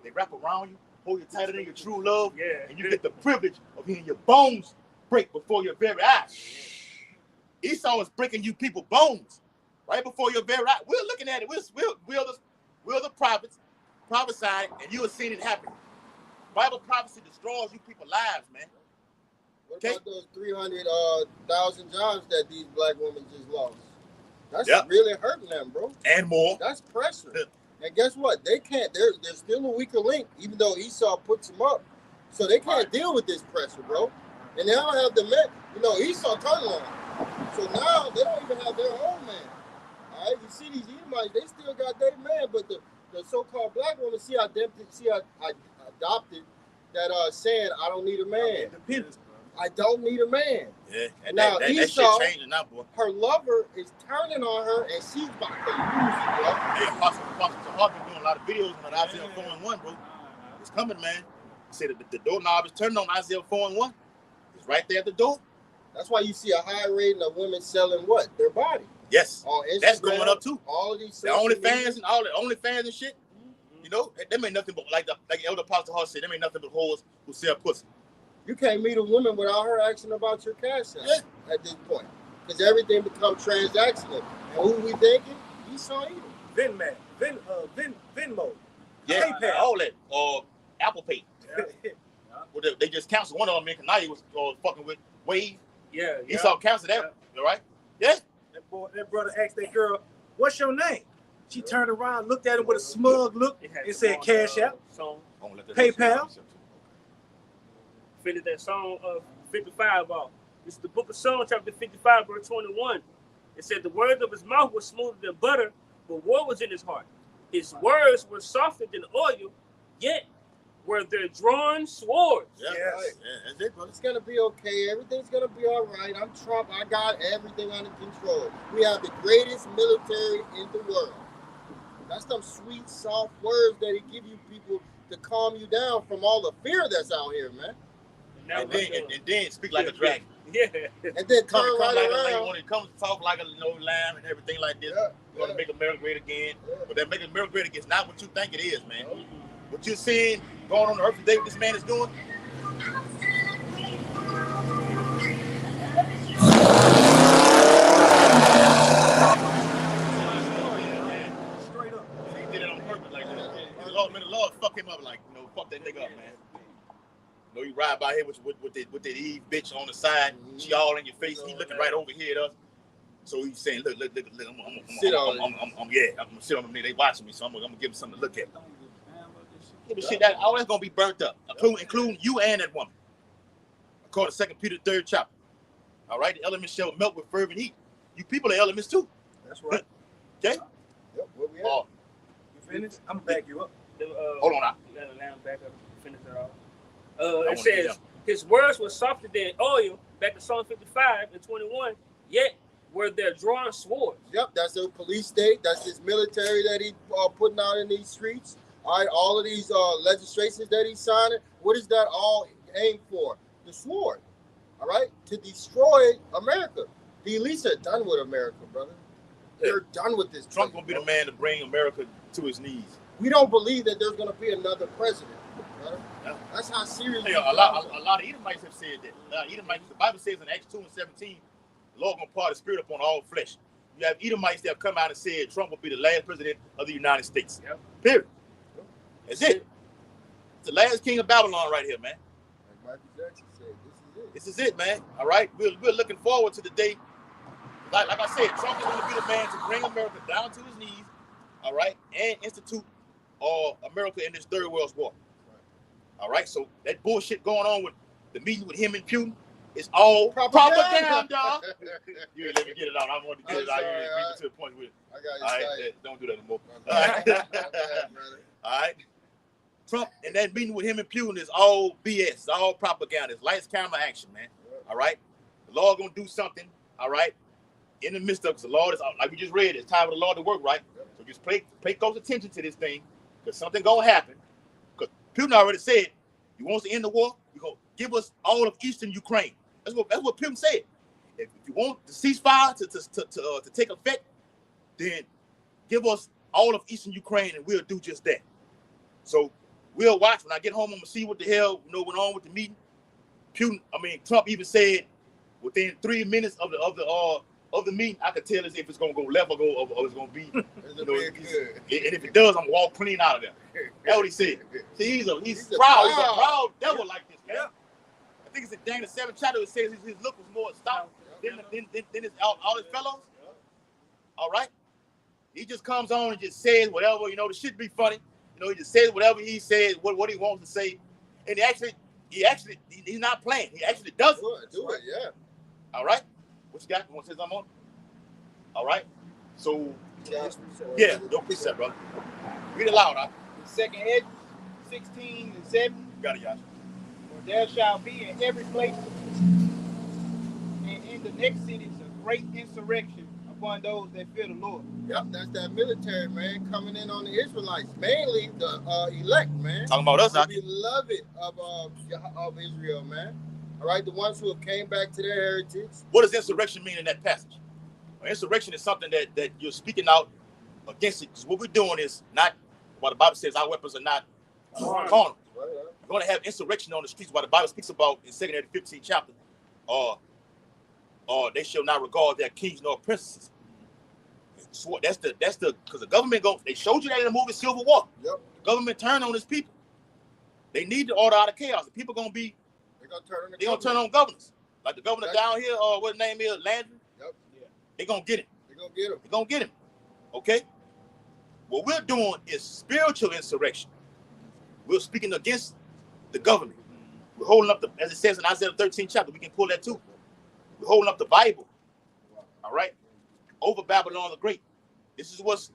they wrap around you, hold you tighter than your true love, and you get the privilege of hearing your bones break before your very eyes. Esau is breaking you people's bones right before your very eyes. We're looking at it. We're the prophets prophesying, and you are seeing it happen. Bible prophecy destroys you people's lives, man. What about those 300,000 jobs that these black women just lost? That's really hurting them, bro. And more. That's pressure. And guess what? They can't. They're still a weaker link, even though Esau puts them up. So they can't deal with this pressure, bro. And they don't have the men. You know, Esau turned on them. So now they don't even have their own man. All right? You see these Edomites, they still got their man, but the so-called black woman, I adopted that saying, I don't need a man. I don't need a man. Yeah, and now that Esau, shit changing now, boy. Her lover is turning on her, and she's about to lose it, bro. Hey, Apostle Hart been doing a lot of videos on Isaiah 4:1, bro. It's coming, man. He said that the doorknob is turning on Isaiah 4:1. It's right there at the door. That's why you see a high rating of women selling what? Their body. Yes. On Instagram, that's going up too. All of these the OnlyFans and all the OnlyFans and shit. You know, them ain't nothing but like Elder Apostle Hart said, them ain't nothing but whores who sell pussy. You can't meet a woman without her asking about your cash app at this point. Because everything becomes transactional. And who we thinking? Esau Edom. Venmo. Yeah, PayPal. all that. Or Apple Pay. Well, they just canceled one of them. Because now he was fucking with Wave. Yeah. Esau canceled that. All right? Yeah. That brother asked that girl, "What's your name?" She turned around, looked at him with a smug look, and said, "Cash App, PayPal." Finish that song of 55 off. This is the book of Psalms, chapter 55, verse 21. It said, the words of his mouth were smoother than butter, but war was in his heart. His words were softer than oil, yet were there drawn swords. Yeah, Yes. right. Yeah, that's it, brother. It's going to be okay. Everything's going to be all right. I'm Trump. I got everything under control. We have the greatest military in the world. That's some sweet, soft words that he give you people to calm you down from all the fear that's out here, man. And then speak like a dragon. Yeah. And then Come turn right like around. a when it comes to talk like a lamb and everything like this. We're gonna make America great again. But that making America great again is not what you think it is, man. What you're seeing going on the earth today, what this man is doing. Straight up. He did it on purpose like that. The Lord fuck him up like, fuck that nigga up, man. You ride by here with that Eve bitch on the side. She all in your face. He looking right over here at us. So he's saying, look, I'm gonna sit on them. They watching me, so I'm gonna give them something to look at. Yeah, but shit, all that's gonna be burnt up, including you and that woman. According to 2 Peter 3rd chapter. All right, the elements shall melt with fervent heat. You people are elements too. That's right. Okay. Yep, where we at? You finished? I'm gonna back you up. Hold on now. You gotta line back up and finish it off. It says, his words were softer than oil, back to Psalm 55 and 21, yet were there drawn swords. Yep, that's a police state. That's his military that he putting out in these streets. All right, all of these legislations that he's signing. What is that all aimed for? The sword. All right, to destroy America. The elites are done with America, brother. They're done with this. Trump gonna be the man to bring America to his knees. We don't believe that there's gonna be another president, brother. Yeah. That's how serious. Hey, a lot of Edomites have said that. Edomites, the Bible says in Acts 2 and 17, the Lord gonna pour the Spirit upon all flesh. You have Edomites that have come out and said Trump will be the last president of the United States. Yep. Period. That's it. It's the last king of Babylon right here, man. Like Michael Jackson said, This is it, man. All right, we're looking forward to the day. Like I said, Trump is gonna be the man to bring America down to his knees. All right, and institute America in this third world war. All right, so that bullshit going on with the meeting with him and Putin is all propaganda. You let me get it out. I want to get it out. You bring me to the point with it. I got All you. right, don't do that anymore. All All right. Trump and that meeting with him and Putin is all BS. It's all propaganda. It's lights, camera, action, man. All right. The Lord gonna do something. All right. In the midst of it, the Lord is like we just read. It's time for the Lord to work, right? So just pay close attention to this thing, because something gonna happen. Because Putin already said he wants to end the war. You gonna give us all of Eastern Ukraine. That's what Putin said. If you want the ceasefire to take effect, then give us all of Eastern Ukraine, and we'll do just that. So we'll watch. When I get home, I'm gonna see what the hell went on with the meeting. Trump even said within 3 minutes of the meeting, I could tell as if it's gonna go left or it's gonna be. And if it does, I'm gonna walk clean out of there. That's what he said. See, he's proud. He's a proud devil like this, man. I think it's in Daniel 7th chapter. It says his look was more stout than all his fellows. All right. He just comes on and just says whatever. The shit be funny. He just says whatever he says, what he wants to say, and he's not playing. He actually does it. Do it, yeah. All right. What you got? You want to say something on? All right. So, yeah, no precept, brother. Read it loud, huh? Second Edges 16 and 7. Got it, y'all. For there shall be in every place and in the next cities a great insurrection upon those that fear the Lord. Yep, that's that military, man, coming in on the Israelites, mainly the elect, man. Talking about us, the huh? beloved of Israel, man. All right, the ones who have came back to their heritage. What does insurrection mean in that passage? Insurrection is something that you're speaking out against it. Because what we're doing is not what the Bible says. Our weapons are not carnal. Right. You're going to have insurrection on the streets. While the Bible speaks about in 2 Timothy 15 chapter, they shall not regard their kings nor princesses. So that's the because the government they showed you that in the movie Civil War. Yep. The government turned on its people. They need to order out of chaos. The people They're gonna turn on governors. Like the governor down here, what his name is, Landry. Yep. Yeah. They're gonna get him. They're gonna get him. Okay? What we're doing is spiritual insurrection. We're speaking against the government. We're holding up as it says in Isaiah 13 chapter, we can pull that too. We're holding up the Bible. All right? Over Babylon the Great. This is what's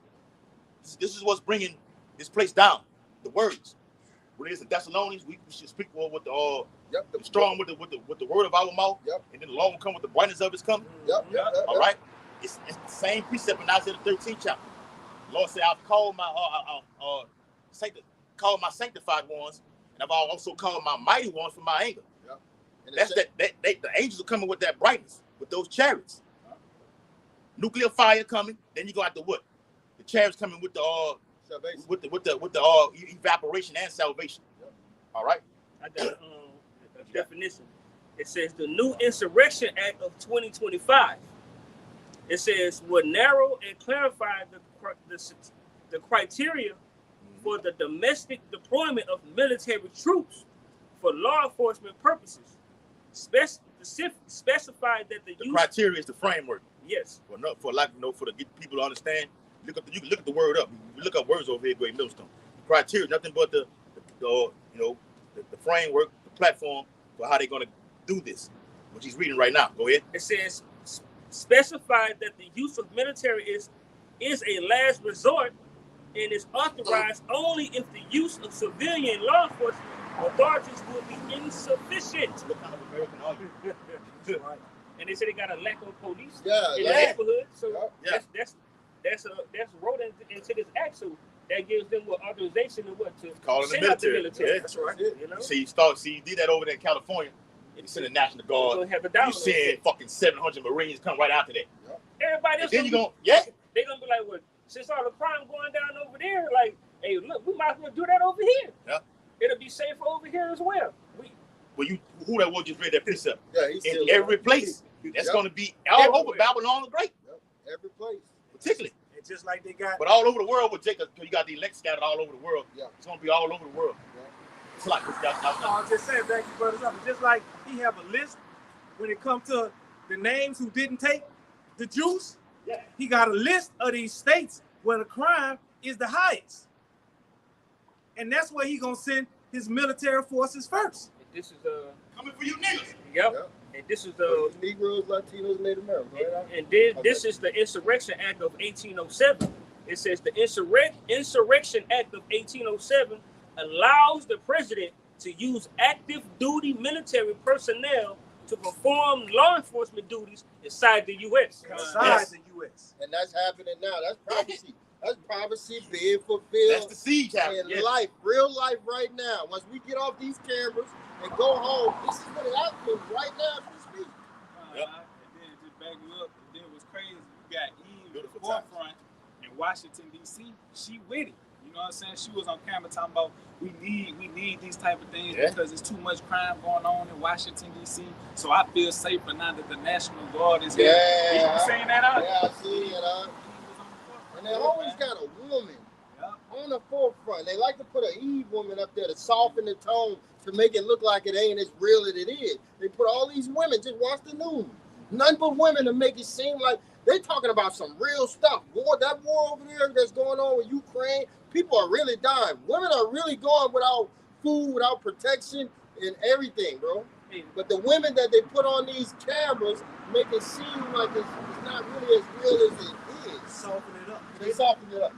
bringing this place down. The words. When it is in Thessalonians, we should speak with the strong with the word of our mouth. Yep. And then the Lord will come with the brightness of his coming. Yep. All right. It's the same precept in Isaiah 13 chapter. The Lord said, "I've called my sanctified ones, and I've also called my mighty ones for my anger." Yep. And that's the angels are coming with that brightness, with those chariots. Nuclear fire coming. Then you go out to what? The chariots coming with the salvation. with the evaporation and salvation. Yep. All right. I got a definition. It says the new Insurrection Act of 2025. It says will narrow and clarify the criteria for the domestic deployment of military troops for law enforcement purposes. Specified that the criteria is the framework. Yes. For the people to understand. You can look at the word up. You look up words over here, Great Millstone. The criteria is nothing but the framework, the platform for how they're going to do this, which he's reading right now. Go ahead. It says specified that the use of military is a last resort and is authorized only if the use of civilian law enforcement authorities will be insufficient. What kind of American are you? Right. And they said they got a lack of police in the neighborhood, so that's wrote into this act, so that gives them authorization to call in the military. Yeah, that's right. You know? You did that over there in California. You send the National Guard. You send fucking 700 Marines come right after that. Everybody else. Then they're gonna be like, well, since all the crime going down over there, like, hey, look, we might as well do that over here. Yeah. It'll be safer over here as well. Who that was just read that precept? Yeah, in every place. That's going to be all over Babylon the Great. Yep. Every place. Particularly. And just like they got. But all over the world with Jacob, you got the elect scattered all over the world. Yeah. It's going to be all over the world. Yeah. It's like I was just saying, back you brothers up. Just like he have a list when it comes to the names who didn't take the juice. Yeah. He got a list of these states where the crime is the highest. And that's where he going to send his military forces first. This is coming for you niggas. Yep. And this is the Negroes, Latinos, Native Americans. And this is the Insurrection Act of 1807. It says the Insurrection Act of 1807 allows the president to use active duty military personnel to perform law enforcement duties inside the U.S. Inside the U.S. And that's happening now. That's prophecy. That's prophecy being fulfilled. That's the siege happening. In life, real life right now. Once we get off these cameras and go home, this is what happening right now as we speak. And then just back you up, and then it was crazy. You got Eve at the forefront in Washington, D.C. She with it. You know what I'm saying? She was on camera talking about we need these type of things because there's too much crime going on in Washington, D.C. So I feel safer now that the National Guard is here. You saying that out? Yeah, I see it. And they always got a woman on the forefront. They like to put an Eve woman up there to soften the tone to make it look like it ain't as real as it is. They put all these women, just watch the news. None but women to make it seem like they're talking about some real stuff. That war over there that's going on with Ukraine, people are really dying. Women are really going without food, without protection, and everything, bro. But the women that they put on these cameras make it seem like it's not really as real as it is. Soften it up. They soften it up.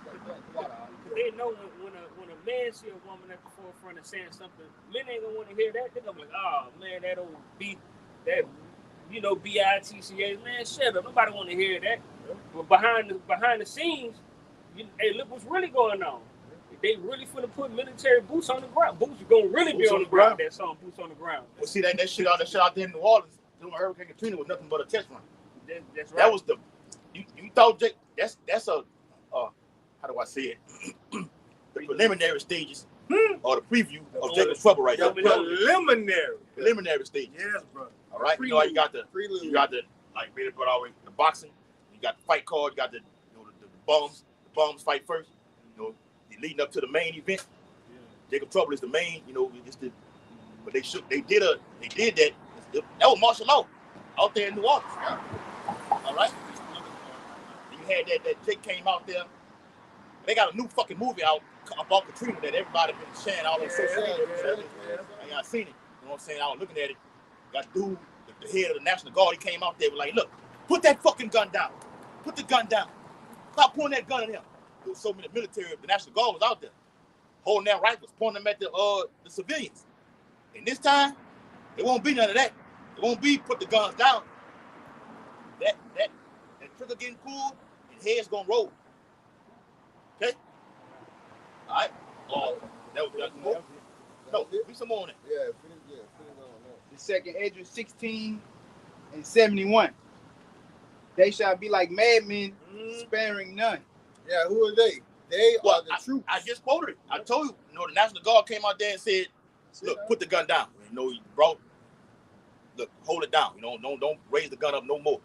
They know when a man see a woman at the forefront and saying something, men ain't gonna want to hear that. They're gonna be like, oh man, that old B-I-T-C-A, man, shut up. Nobody want to hear that. But behind the scenes, hey, look what's really going on. They really finna put military boots on the ground. Boots are gonna really be on the ground. That song, Boots on the Ground. Well, see that shit out there in New Orleans during Hurricane Katrina was nothing but a test run. That's right. That was you thought Jake. That's a how do I say it? The preliminary stages or the preview of Jacob's Trouble right The there. preliminary. Stage. Yes, brother. All right. You know how you got the like Bader brought always the boxing. You got the fight card. You got the the bums. The bums fight first. You know, leading up to the main event. Yeah. Jacob Trouble is the main. You know, just the. But they did that. That was martial law out there in New Orleans. Yeah. All right. You had that Jake came out there. They got a new fucking movie out about Katrina that everybody been sharing all on social media. Yeah, I seen it. You know what I'm saying? I was looking at it. Got dude, the head of the National Guard, he came out there, was like, look, put that fucking gun down. Put the gun down. Stop pointing that gun at him. There was so many military, the National Guard was out there, holding their rifles, pointing them at the civilians. And this time, it won't be none of that. It won't be put the guns down. That trigger getting pulled, and head's gonna roll. Okay? All right. That was more. No, be some more on it. Yeah, finish on that. The second Edge 16 and 71. They shall be like madmen, sparing none. Yeah, who are they? They are the troops. I just quoted it. I told you, the National Guard came out there and said, look, put the gun down. Bro, look, hold it down. Don't raise the gun up no more.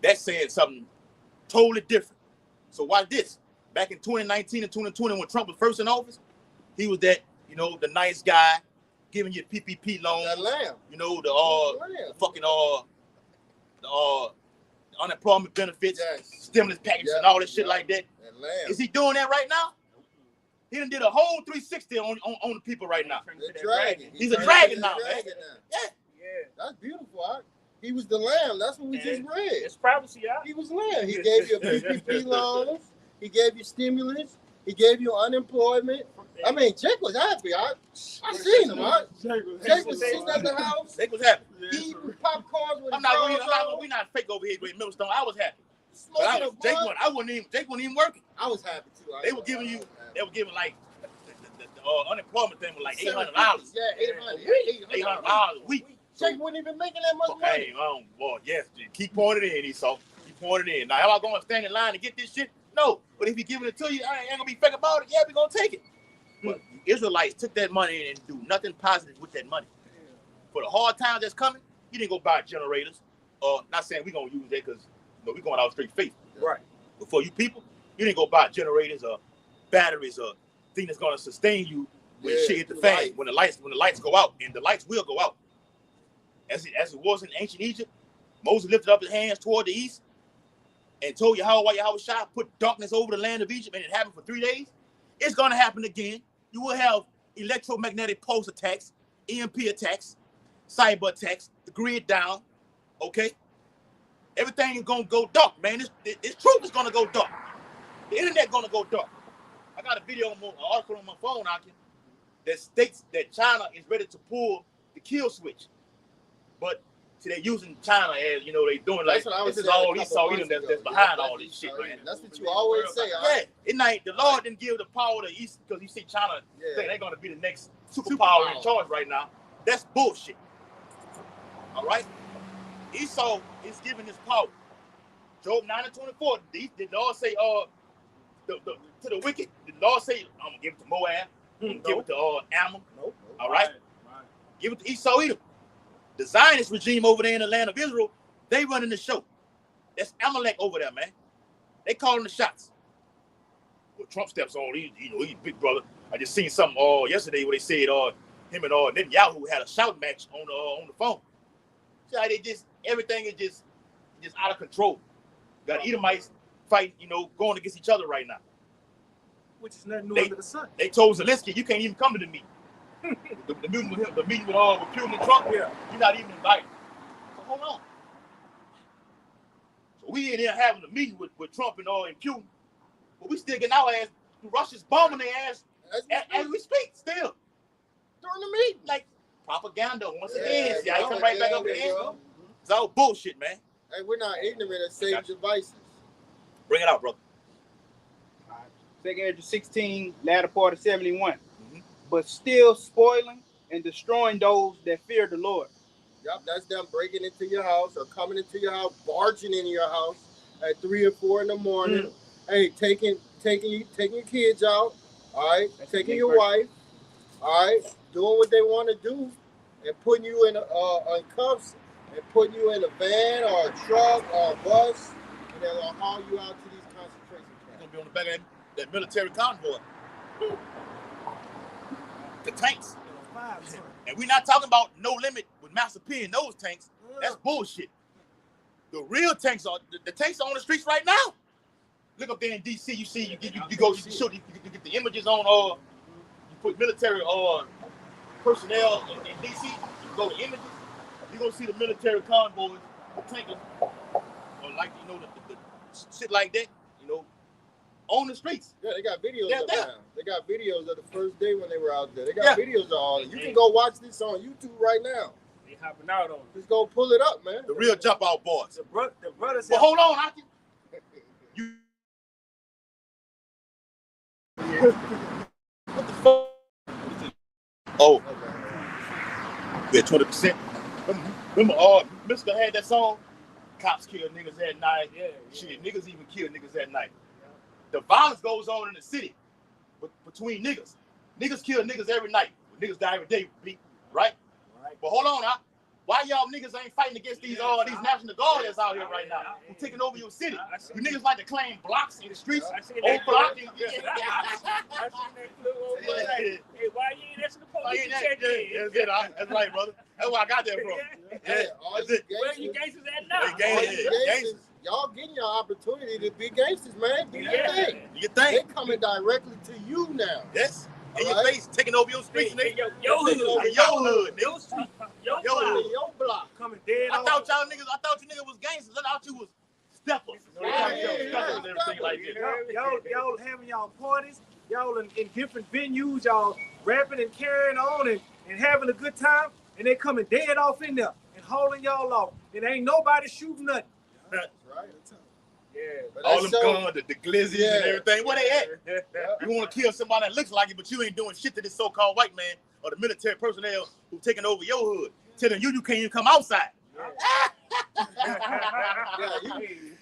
That's saying something totally different. So watch this. Back in 2019 and 2020, when Trump was first in office, he was that, the nice guy giving you PPP loans. That lamb. The fucking the unemployment benefits, stimulus packages, and all that shit like that. That lamb. Is he doing that right now? He done did a whole 360 on the people right now. He's a dragon now, man. Yeah. That's beautiful. He was the lamb. That's what we just read. It's prophecy, y'all. He was lamb. He gave you a PPP loans. He gave you stimulus. He gave you unemployment. I mean, Jake was happy. I seen him. Jake was sitting at the house. Jake was happy. Eating popcorn with we're not fake over here with Millstone. I was happy. But Jake wasn't even working. I was happy too. They were giving like the unemployment thing was like $800. Yeah, $800 a week. Jake wasn't even making that much money. Hey, boy, yes, keep pointing it in, Esau. Keep pointing it in. Now, am I going to stand in line to get this shit? No. But if he giving it to you, I ain't going to be fake about it. Yeah, we're going to take it. But the Israelites took that money and do nothing positive with that money. For the hard times that's coming, you didn't go buy generators. Not saying we're going to use that because we're going out straight faith. Right. But for you people, you didn't go buy generators or batteries or thing that's going to sustain you when shit hit the fan. When the lights go out, and the lights will go out. As it was in ancient Egypt, Moses lifted up his hands toward the east and told Yahweh Shah put darkness over the land of Egypt, and it happened for 3 days. It's going to happen again. You will have electromagnetic pulse attacks, EMP attacks, cyber attacks, the grid down, okay? Everything is going to go dark, man. This truth is going to go dark. The internet going to go dark. I got a video, an article on my phone out here that states that China is ready to pull the kill switch. But see, they're using China as, they doing like, this is all Esau Edom that's behind all this shit, man. That's what you always say. The Lord didn't give the power to East because you see China think they're going to be the next superpower in charge right now. That's bullshit. All right? Esau is giving this power. Job 9:24, the Lord say, to the wicked, the Lord say, I'm going to give it to Moab. I'm going to give it to Ammon. All right? Give it to Esau Edom. The Zionist regime over there in the land of Israel, they running the show. That's Amalek over there, man. They calling the shots. Well, Trump steps on, he's big brother. I just seen something yesterday where they said him and Netanyahu had a shout match on the phone. See how everything is just out of control. Got Edomites fighting, going against each other right now. Which is nothing new under the sun. They told Zelensky, you can't even come to the meeting. The meeting with him, with Putin and Trump, you're not even invited. So hold on. So we in here having a meeting with Trump and Putin, but we still getting our ass. Russia's bombing their ass as we speak. Still during the meeting, like propaganda once again. See, I come right back up again. It's all bullshit, man. Hey, we're not ignorant of same devices. Bring it out, brother. All right. Second Edge 16, latter part of 71. But still spoiling and destroying those that fear the Lord. Yep, that's them breaking into your house or coming into your house, barging into your house at 3 or 4 in the morning. Hey, taking your kids out, all right? Taking your wife, all right, doing what they want to do, and putting you in cuffs, and putting you in a van or a truck or a bus, and they're gonna haul you out to these concentration You're camps. gonna be on the back of that military convoy. The tanks. And we're not talking about no limit with Master P and those tanks. That's bullshit. The real tanks are the tanks are on the streets right now. Look up there in DC, you see, you get the images on you put military personnel in DC, you go to images, you're gonna see the military convoys, the tankers, or like the shit like that, on the streets. Yeah, they got videos Yeah, of yeah. now. They got videos of the first day when they were out there. They got videos of all. You can go watch this on YouTube right now. They hopping out on it. Just go pull it up, man. The real jump out boys. The brothers But have hold on, Hockey. You what the fuck? Oh, yeah, 20%. Remember, Mr. had that song. Cops kill niggas at night. Yeah. Shit, niggas even kill niggas at night. The violence goes on in the city between niggas. Niggas kill niggas every night. Niggas die every day, right? But hold on, why y'all niggas ain't fighting against these National Guard that's out here right now who taking over your city? You niggas like to claim blocks in the streets, I seen old that block. I seen that clip over there. Hey, why you ain't asking the police to check in? That's right, brother. That's where I got that from. Hey, all That's you it. Where you gangsters, gangsters at now? Hey, all gangsters. you gangsters, y'all getting your opportunity to be gangsters, man. Do your Yeah. thing. You They think? coming directly to you now. Yes. In your Alright. face, taking over your streets, Hey, nigga. yo hood. In your hood, Yo nigga. street. Yo Yo block. hood. Your block. coming dead I off. thought you niggas was gangsters. I thought you was steppers. Steppers and everything like that. Y'all having y'all parties, y'all in different venues, y'all rapping and carrying on and having a good time, and they coming dead off in there and hauling y'all off. And ain't nobody shooting nothing. That's right. Yeah. But All that's them so- guns, the glizzies Yeah. and everything. Where they at? Yeah. You want to kill somebody that looks like it, but you ain't doing shit to this so-called white man or the military personnel who taking over your hood, telling you can't even come outside.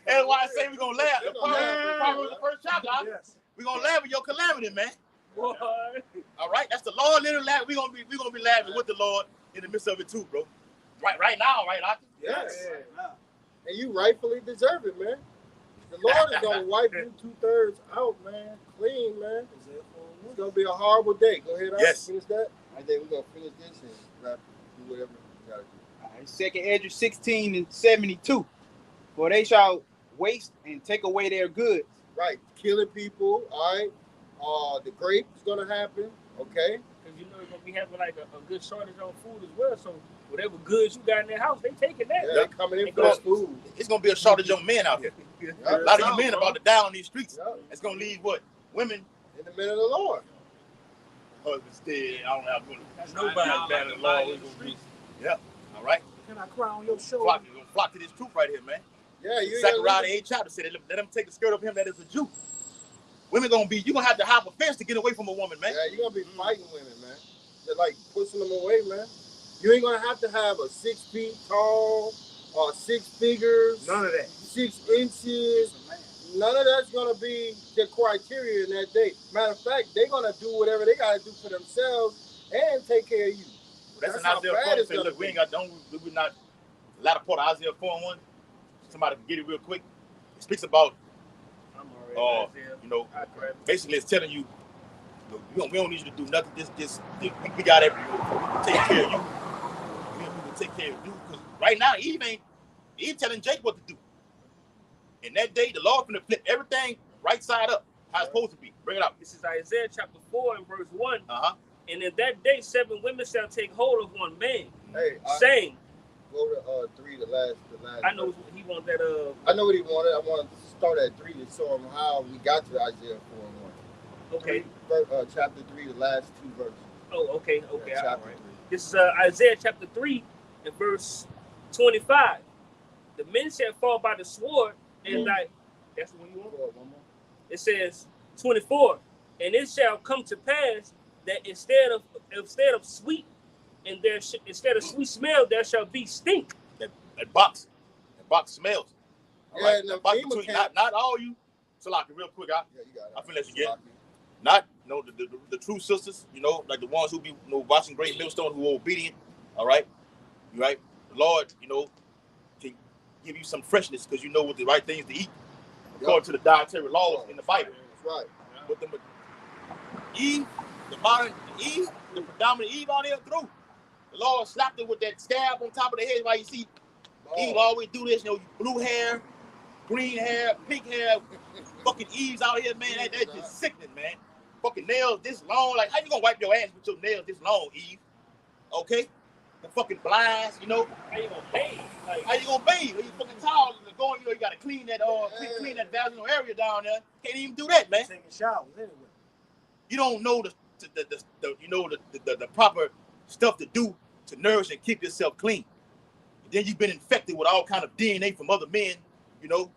That's why I say we're gonna laugh. Probably the first chapter. Yes. We're gonna laugh at your calamity, man. Boy. All right, that's the Lord. Little laugh. We're gonna be laughing with the Lord in the midst of it too, bro. Right now, right? Yes. Yeah. And you rightfully deserve it, man. The Lord is gonna wipe you 2/3 out, man. Clean, man. It's gonna be a horrible day. Go ahead, Yes. finish that. I think we're gonna finish this and wrap, do whatever we gotta do. All right, 2 Ezra 16 and 72. For they shall waste and take away their goods. Right, killing people. All right. The grape is gonna happen. Okay. Because you know you're gonna be having like a good shortage on food as well. So whatever goods you got in their house, they taking that. Yeah, they're coming in for that food. It's gonna be a shortage of men out here. A lot of you men about to die on these streets. Yep. It's gonna leave what? Women, In the minute of the Lord. husbands dead. I don't know how to That's nobody better than law in the streets. Yeah. All right. Can I cry on your shoulder? Flock to this truth right here, man. Yeah, you Zechariah the 8th chapter said, let them take the skirt of him that is a Jew. Women you're gonna have to hop a fence to get away from a woman, man. Yeah, you're gonna be fighting women, man. They're like pushing them away, man. You ain't gonna have to have a 6 feet tall or 6 figures. None of that. 6 inches. None of that's gonna be the criteria in that day. Matter of fact, they're gonna do whatever they gotta do for themselves and take care of you. That's That's an how Isaiah bad 4 it's say, gonna look, we be. ain't got we're not the latter part of Isaiah 4:1. Somebody can get it real quick. It speaks about I'm already basically it's telling you, look, we don't need you to do nothing. We got everything. We can take care of you. We can take care of you. Because right now, Eve telling Jake what to do. In that day, the Lord finna flip everything right side up. How it's supposed to be. Bring it out. This is Isaiah chapter 4 and verse 1. Uh-huh. And in that day, 7 women shall take hold of one man, Hey, saying, go to 3, the last. I know he wants that. I know what he wanted. I want to start at 3 to show him how we got to Isaiah 4:1. Okay. Chapter 3, the last 2 verses. Oh, okay. Yeah, All chapter right. 3. This is Isaiah chapter 3 and verse 25. The men shall fall by the sword, and like that's the one you want. One more. It says 24, and it shall come to pass that instead of sweet and instead of sweet smell, there shall be stink. That box smells. All Yeah, right? and That the box FEMA not all you. So like real quick, Yeah, you got it. I finna let you get. Slocky. Not the true sisters, you know, like the ones who be, you know, watching Great Millstone, who are obedient. All right, you right. The Lord, you know, can give you some freshness because you know what the right things to eat according to the dietary laws in the Bible. That's right. But the Eve, the modern Eve, the predominant Eve out there through. The Lord slapped her with that scab on top of the head. Why you see Eve always do this, you know, blue hair, green hair, pink hair, fucking Eves out here, man. That's just sickening, man. Fucking nails this long. Like, how you gonna wipe your ass with your nails this long, Eve? Okay? The fucking blinds, you know. How you gonna bathe? Like, how you gonna bathe? Are you fucking towels and going, you know, you gotta clean that clean that vaginal area down there. Can't even do that, man. Taking showers anyway. You don't know the proper stuff to do to nourish and keep yourself clean. And then you've been infected with all kind of DNA from other men, you know.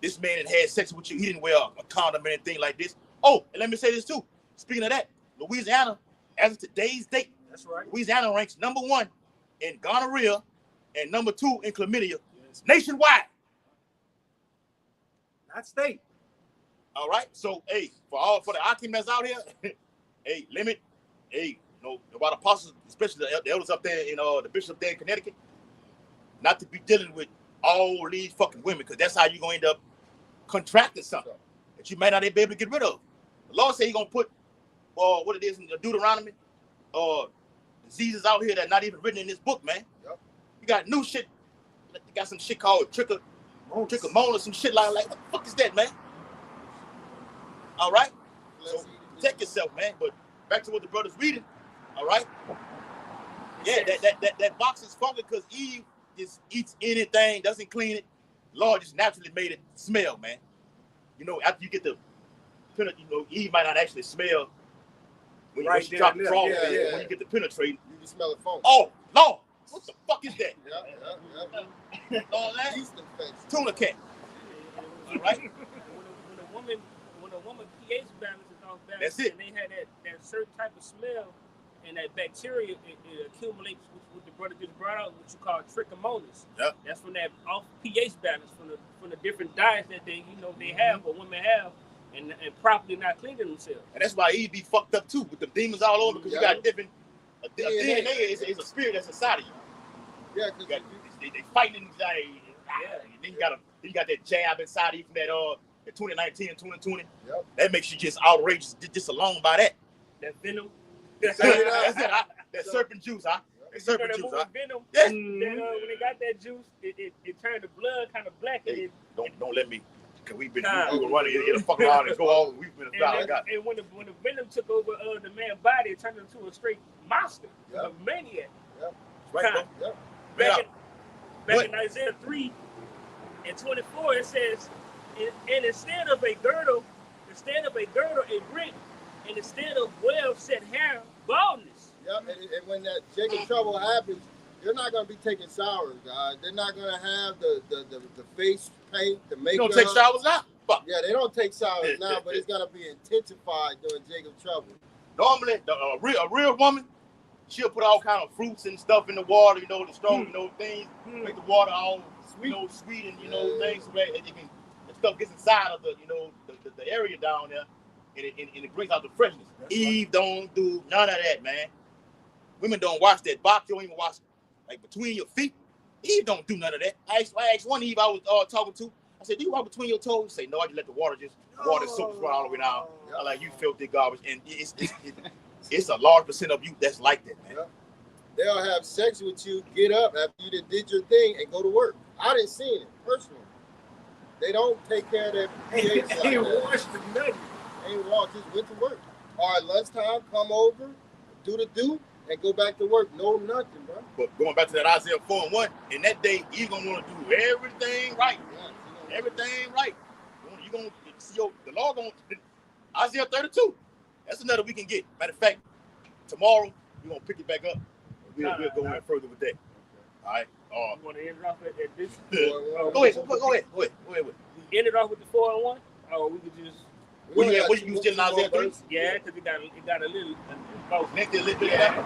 This man that had sex with you, he didn't wear a condom or anything like this. Oh, and let me say this too. Speaking of that, Louisiana, as of today's date, That's right. Louisiana ranks #1 in gonorrhea and #2 in chlamydia nationwide. Not state. All right. So, hey, for the Akim that's out here, hey, limit, hey, you know, about apostles, especially the elders up there in the bishop there in Connecticut, not to be dealing with all these fucking women, because that's how you're gonna end up contracting something that you might not be able to get rid of. The Lord said He's gonna put what it is in the Deuteronomy, diseases out here that not even written in this book, man. Yep. You got new shit. You got some shit called trichomona, some shit like what the fuck is that, man? All right. So protect yourself, man. But back to what the brother's reading. All right. Yeah, that box is funky because Eve just eats anything, doesn't clean it. Lord just naturally made it smell, man. You know, after you get the, you know, Eve might not actually smell when you drop the frog. When you get the penetrating, You can smell it phone. oh Lord, what the fuck is that? Yeah. All that Yeast infection. tuna cat. All right. when a woman pH balance is off balance, That's it. and they had that certain type of smell, and that bacteria it accumulates, what the brother just brought out, what you call trichomonas. Yep. That's from that off pH balance, from the different diets that they have or women have, and properly not cleaning themselves. And that's why Eve be fucked up too with the demons all over, because you got different. A DNA is a spirit that's inside of you. Yeah, because They fighting anxiety. Yeah. Then you got that jab inside of you from that 2019 and 2020. Yep. That makes you just outrageous just alone by that. That venom. That's it. That serpent juice, huh? That serpent juice, huh? Venom. Yeah. When they got that juice, it turned the blood kind of black. Hey, and don't let me. Cause we been running here to fuck around and go all. We've been and when the venom took over the man's body, it turned into a straight monster, a maniac. Yep. Right, Yep. Back in Isaiah 3 and 24, it says, and instead of a girdle, a brick, and instead of well-set hair, baldness. Yep. And when that Jacob trouble happens, they're not gonna be taking showers, guys. They're not gonna have the face paint, the makeup. You don't take showers now? Fuck. Yeah, they don't take showers now, but it's gonna be intensified during Jacob trouble. Normally, a real woman, she'll put all kind of fruits and stuff in the water, you know, the strong, you know, things, make the water all sweet, sweet and things so that the stuff gets inside of the the area down there, and it brings out the freshness. That's Eve right. Don't do none of that, man. Women don't wash that box. You don't even wash like between your feet. Eve don't do none of that. I asked one Eve I was talking to. I said, "Do you walk between your toes?" She say, "No, I just let the water soaks run all the way down." I'm like, "You filthy garbage," and it's a large percent of you that's like that, man. Yeah. They'll have sex with you, get up after you did your thing, and go to work. I didn't see it personally. They don't take care of their pH like that. Washed the nutty. Ain't walked, just went to work. All right, lunchtime, come over, do the do, and go back to work. No nothing, bro. But going back to that Isaiah 4:1, in that day, you're gonna want to do everything right. Yeah, everything right. You're gonna see the Lord gonna Isaiah 32. That's another we can get. Matter of fact, tomorrow we're gonna pick it back up. We'll go in further with that. All right. You want to end it off at this? Go ahead. End it off with the 4-1, or we could just. What you still in Isaiah 3? Yeah, because it got a little. Next a little bit of that.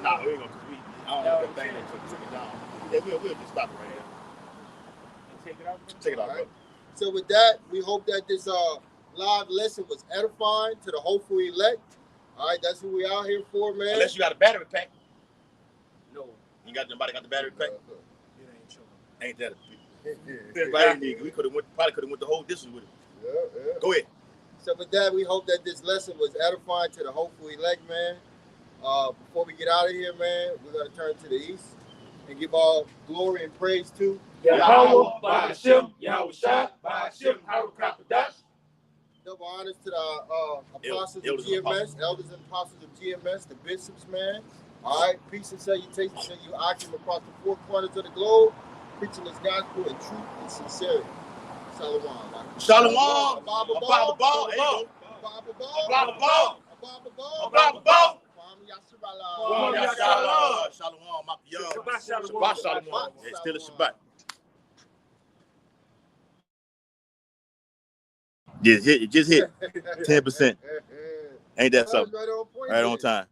Nah, we ain't gonna. I don't know that thing that took it down. Yeah, we'll just stop it right here. Take it off. Take it off, All bro. right. So with that, we hope that this live lesson was edifying to the hopeful elect. All right, that's who we out here for, man. Unless you got a battery pack. No. You got nobody got the battery pack? It ain't true. Ain't that a big? We probably could have went the whole distance with it. Yeah. Go ahead. So with that, we hope that this lesson was edifying to the hopeful elect, man. Before we get out of here, man, we're gonna turn to the east and give all glory and praise to Yahweh, Ba'ashem, Yahweh Shai, Ba'ashem, Harukapadat. double honors to the apostles of Elders and GMS, elders and apostles of GMS, the bishops, man. All right, peace and salutation to you, Akim, across the four corners of the globe, preaching this gospel in truth and sincerity. Shalom. Shalom. Ababa Ababa Ball. There you go. Ababa Ball. Ababa Ball. Ababa Ball. Ababa Ball. Kwame Yashabala. Shalom. Shalom. Makiyah. Shabbat shalom. Shabbat shalom. It's still a Shabbat. Just hit 10%. Ain't that something? Right on point. Right on time.